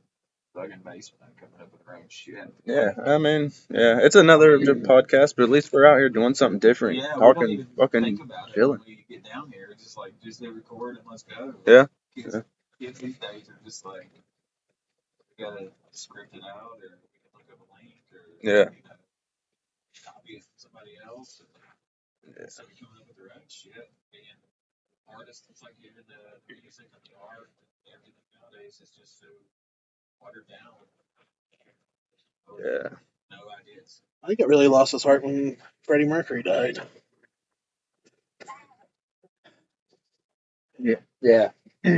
fucking basement and coming up with our own shit. Yeah, I mean, yeah, it's another podcast, but at least we're out here doing something different, Yeah, we don't talking, even fucking think about it chilling. when we get down here. It's just like, just hit record and let's go. Yeah. Kids, Yeah. kids these days are just like, we gotta script it out, or we can look up a link, or Yeah. copy it from somebody else. Yeah. So we coming up with their own shit. Being artists, it's like even the music and the art and everything nowadays is just so watered down. Yeah. No ideas. I think it really lost his heart when Freddie Mercury died. Yeah.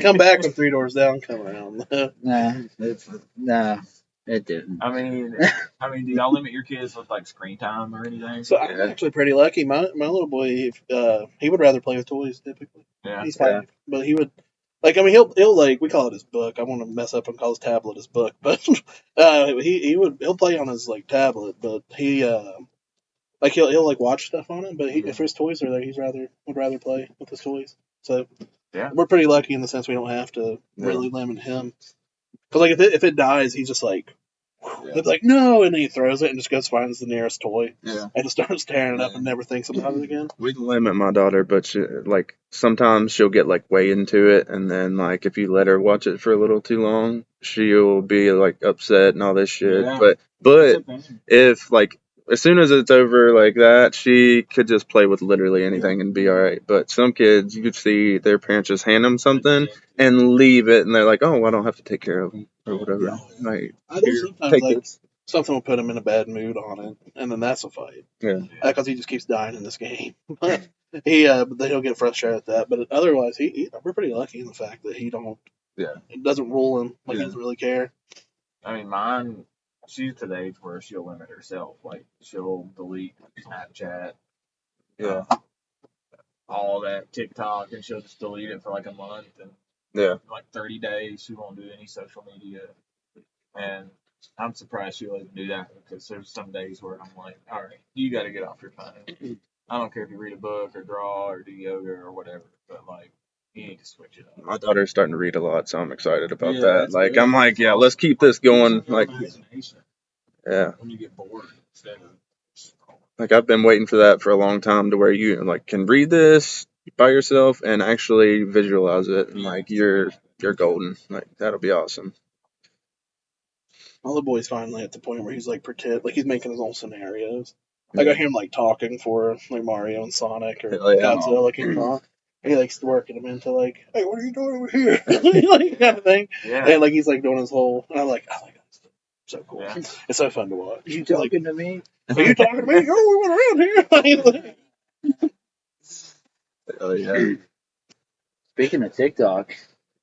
Come back when 3 Doors Down come around. Nah, it didn't. I mean, do y'all limit your kids with like screen time or anything? So I'm actually pretty lucky. My little boy, he would rather play with toys typically. Yeah. He's 5, but he would like. I mean, he'll like we call it his book. I want to mess up and call his tablet his book, but he'll play on his like tablet, but he like he'll like watch stuff on it. But if his toys are there, would rather play with his toys. So Yeah. we're pretty lucky in the sense we don't have to really limit him. Because like if it dies, he's just like. It's like no, and then he throws it and just goes finds the nearest toy Yeah. and just starts tearing it up and never thinks about it again. We limit my daughter, but like sometimes she'll get like way into it, and then like if you let her watch it for a little too long, she'll be like upset and all this shit. Yeah. But if like as soon as it's over like that, she could just play with literally anything and be all right. But some kids, you could see their parents just hand them something and leave it, and they're like, "Oh, I don't have to take care of them or whatever." Yeah. Like, I think here, sometimes take like this. something will put him in a bad mood on it, and then that's a fight. Yeah. Because he just keeps dying in this game. But then he'll get frustrated at that. But otherwise, we're pretty lucky in the fact that it doesn't rule him. Like he doesn't really care. I mean, mine, she's to the age where she'll limit herself. Like, she'll delete Snapchat, Yeah. all that TikTok, and she'll just delete it for like a month. And Yeah. like 30 days, she won't do any social media. And I'm surprised she'll even do that because there's some days where I'm like, all right, you got to get off your phone. I don't care if you read a book or draw or do yoga or whatever, but like, you need to switch it up. My daughter's starting to read a lot, so I'm excited about Yeah, that. that's Like, good. I'm like, yeah, let's keep this going. Use your Like, imagination yeah. when you get bored instead of scrolling. Like, I've been waiting for that for a long time to where you like can read this by yourself and actually visualize it, and like you're golden. Like, that'll be awesome. All the boys finally at the point where he's like he's making his own scenarios. Like I hear him like talking for like Mario and Sonic or Hell yeah. Godzilla, like he talk. And he likes working him into like, hey, what are you doing over here? Like kind of thing. Yeah. And like he's like doing his whole. And I'm like, oh my god, it's so cool. Yeah. It's so fun to watch. You Like, talking to me? are you talking to me? Oh, we went around here. Hell yeah. Speaking of TikTok,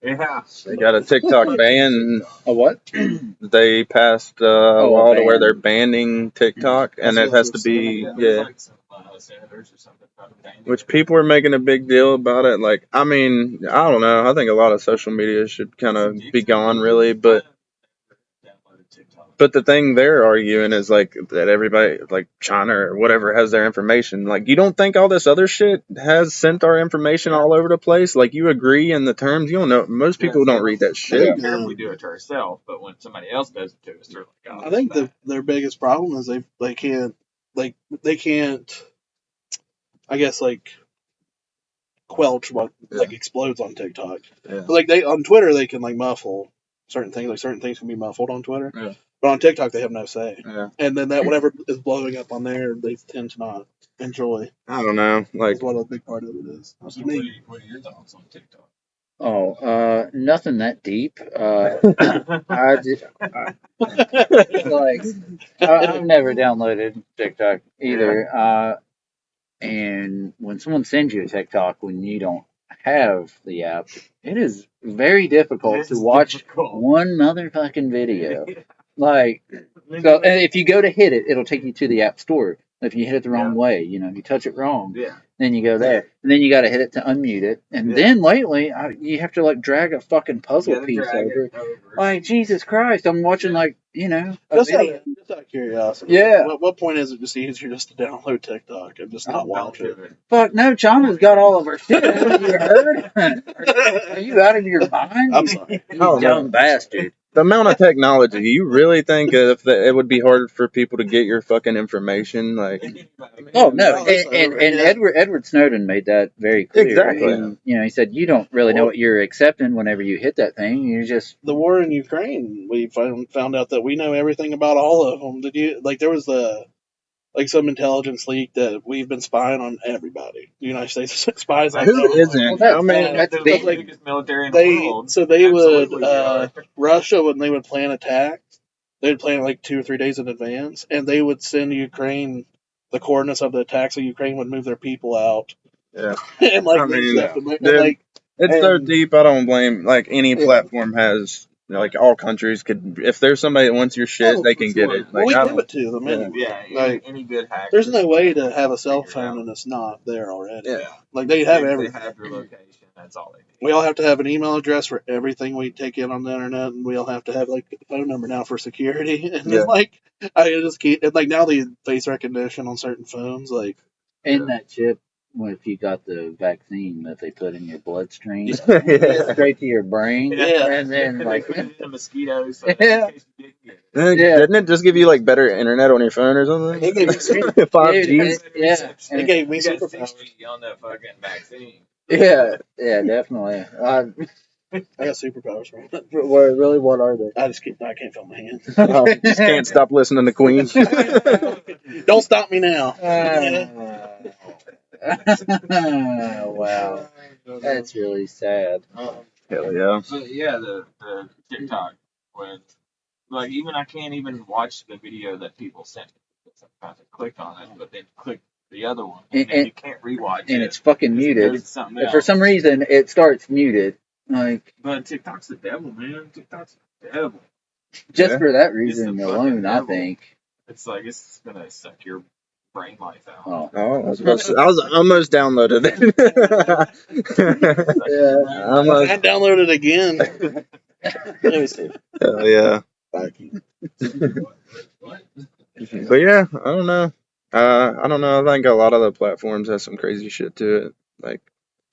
Yeah. They got a TikTok ban. a what? They passed a law to where they're banning TikTok, and it has to be Like some senators or something. Which people are making a big deal about it. Like, I mean, I don't know. I think a lot of social media should kind of be gone, really. But the thing they're arguing is like that everybody, like China or whatever, has their information. Like, you don't think all this other shit has sent our information all over the place? Like, you agree in the terms. You don't know. Most people don't read that I shit. don't care if we do it to ourselves, but when somebody else does it to us, they're like, oh, I think that's their biggest problem is they can't I guess like quelch what like explodes on TikTok. Yeah. But, like they on Twitter they can like muffle certain things. Like certain things can be muffled on Twitter. Yeah. But on TikTok they have no say. Yeah. And then that whatever is blowing up on there they tend to not enjoy. I don't know. Like, That's what a big part of it is. So To what are me. your thoughts on TikTok? Nothing that deep. I've never downloaded TikTok either. And when someone sends you a TikTok when you don't have the app, it is very difficult to watch one motherfucking video. Like, so, and if you go to hit it, it'll take you to the app store. If you hit it the wrong way, if you touch it wrong, then you go there. And then you got to hit it to unmute it. And then lately, you have to like drag a fucking puzzle piece over. Like, Jesus Christ, I'm watching like, a Just video. out of curiosity. Yeah. What point is it just easier just to download TikTok and just not watch it? Fuck no, China's got all of our shit. Have you heard? Are you out of your mind? I'm sorry. You dumb bastard. the amount of technology, you really think if it would be hard for people to get your fucking information? Like, Oh no, and Edward Snowden made that very clear. Exactly. He said you don't really know what you're accepting whenever you hit that thing. You just The war in Ukraine, we found out that we know everything about all of them. Did you there was some intelligence leak that we've been spying on everybody. The United States spies on who everyone. isn't? Well, I mean, that's the big. biggest military in the world. They Absolutely, would they are. Russia when they would plan attacks, they would plan like 2 or 3 days in advance, and they would send Ukraine the coordinates of the attack, so Ukraine would move their people out. Yeah. And like I mean, stuff, and, dude, like it's so and- deep. I don't blame. Like, any platform has. Like, all countries could. If there's somebody that wants your shit, Oh, they can get it. well, Like, we I give don't. it to them anyway. Yeah, Like, any good hacker. there's no way to have a cell phone and it's not there already. Yeah. Like they have They everything. have your location. That's all they need. We all have to have an email address for everything we take in on the internet, and we all have to have like a phone number now for security. And Yeah. it's like I just keep and like now the face recognition on certain phones, like in that chip. If you got the vaccine that they put in your bloodstream, Yeah. straight to your brain, Yeah. and then like Put it in the mosquitoes. So Yeah. in case you didn't get it. Yeah. Didn't it just give you like better internet on your phone or something? It gave you 5G. Dude, yeah. it gave me You got superpowers. 6G on that fucking vaccine. yeah, definitely. I got superpowers from it. Really, what are they? I can't feel my hands. Just can't stop listening to Queen. Don't stop me now. Wow, that's really sad. Hell yeah. But yeah, the TikTok when like even I can't even watch the video that people sent me. I have to click on it, but then click the other one, and then you can't rewatch it. And it's fucking because it muted. goes to something And for else. some reason, it starts muted. Like, But TikTok's the devil, man. TikTok's the devil. just Yeah. for that It's reason the alone, fucking I devil. think. It's like it's gonna suck your brain life out. Oh. Oh, I was almost downloaded it. Yeah. Almost. I downloaded it again. Let me see. Hell yeah. What? But yeah, I don't know. I don't know. I think a lot of the platforms have some crazy shit to it. Like,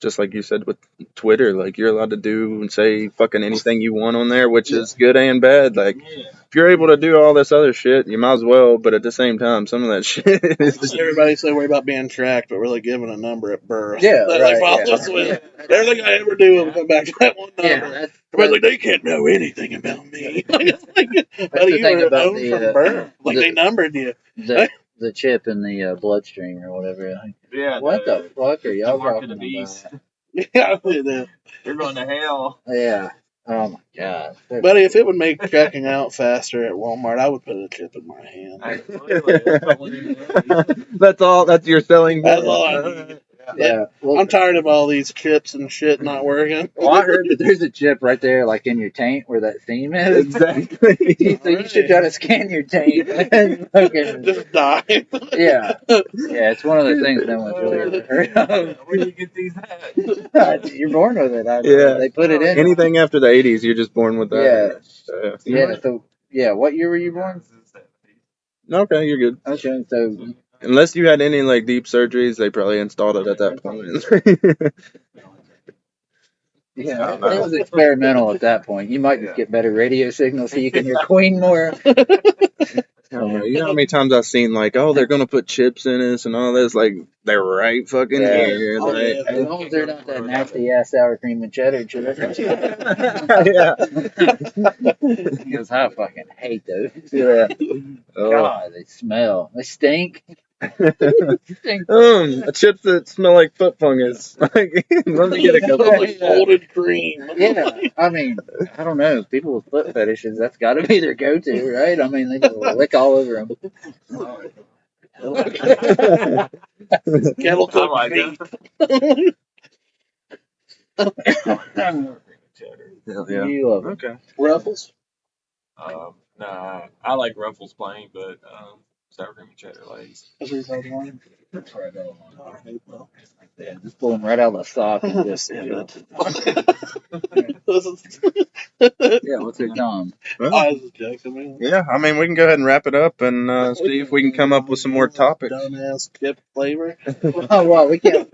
just like you said with Twitter, like you're allowed to do and say fucking anything you want on there, which is good and bad. Like, Yeah. if you're able to do all this other shit, you might as well. But at the same time, some of that shit is just, Everybody so worried about being tracked, but really giving a number at birth. Yeah, that right, they follow yeah. us with. Everything I ever do will come back to that one number. Yeah, that's Everybody's like, they can't know anything about me. It's like, buddy, the you thing were about owned the, from birth. Like, the- they numbered you. the chip in the bloodstream or whatever. Like, Yeah. what the fuck are y'all the mark talking of the beast. about? Yeah, the- You're going to hell. Yeah. Oh my god. buddy, if it would make checking out faster at Walmart, I would put a chip in my hand. that's all. That's your selling. That's all I need. Yeah. Well, I'm tired of all these chips and shit not working. well, I heard that there's a chip right there, like in your taint where that seam is. Exactly. So you should try to scan your taint and fucking, Just die. yeah. Yeah, it's one of the things no one's really ever heard of. Where do you get these at? You're born with it. Yeah. They put it in. Anything after the 80s, you're just born with that. Yeah. So, yeah, what year were you born? Okay, you're good. Okay, so Unless you had any like deep surgeries, they probably installed it at that point. yeah, it was experimental at that point. You might just get better radio signals so you can hear Queen more. You know how many times I've seen like, oh, they're gonna put chips in us and all this, like they're right fucking Yeah. here. Oh, Like, yeah. As long as they're not that nasty ass sour cream and cheddar chip. yeah. Because I fucking hate those. Yeah. Oh. God, they smell. They stink. Stink. Chips that smell like foot fungus. Like, let me get a couple. Like folded cream. Yeah, I mean, I don't know. People with foot fetishes, that's got to be their go-to, right? I mean, they just lick all over them. Kettle I cooked like meat. Hell yeah. You love it. Okay. Ruffles. Nah, I like Ruffles plain, but sour cream and cheddar Lay's. That's where I go. Yeah, just pull them right out of the sock and just. Yeah, what's it called? I was joking, man. Yeah, I mean, we can go ahead and wrap it up and see if we can come up with some more topics. Dumbass chip flavor. Oh, well, we can't.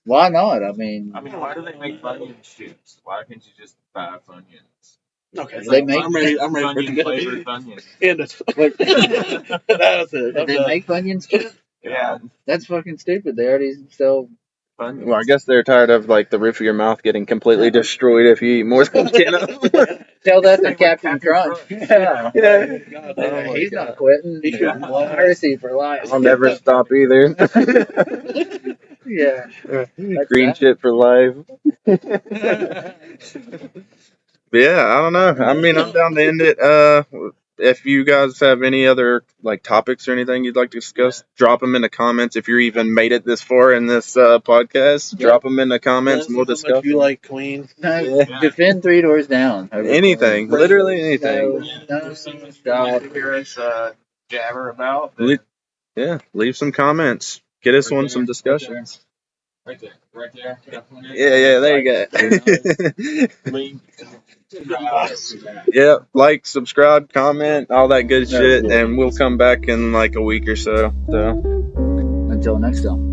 Why not? I mean, why do they make Funyuns chips? Why can't you just buy Funyuns? Okay, They make- I'm ready for Funyun it to flavored go. Funyuns. End it. Wait. That was it. I'm they done. make Funyuns too? Yeah, That's fucking stupid. They already sell. Funyuns. Well, I guess they're tired of like the roof of your mouth getting completely destroyed if you eat more than 10 of them. Tell that to Captain Crunch. Yeah. Yeah. God, Oh, he's God. not quitting. He should fly. Piracy for life. I'll never stop either. Yeah. Green shit for life. But yeah, I don't know. I mean, I'm down to end it. If you guys have any other like topics or anything you'd like to discuss, drop them in the comments. If you're even made it this far in this podcast, drop them in the comments and we'll How much discuss you them. like Queen? No, defend Three Doors Down. Anything, literally anything. There's so much to hear us jabber about. Yeah, leave some comments. Get us on some discussions. Right there. Yeah, there you go. Link. Yeah, like, subscribe, comment, all that good shit, and we'll come back in like a week or so. Until next time.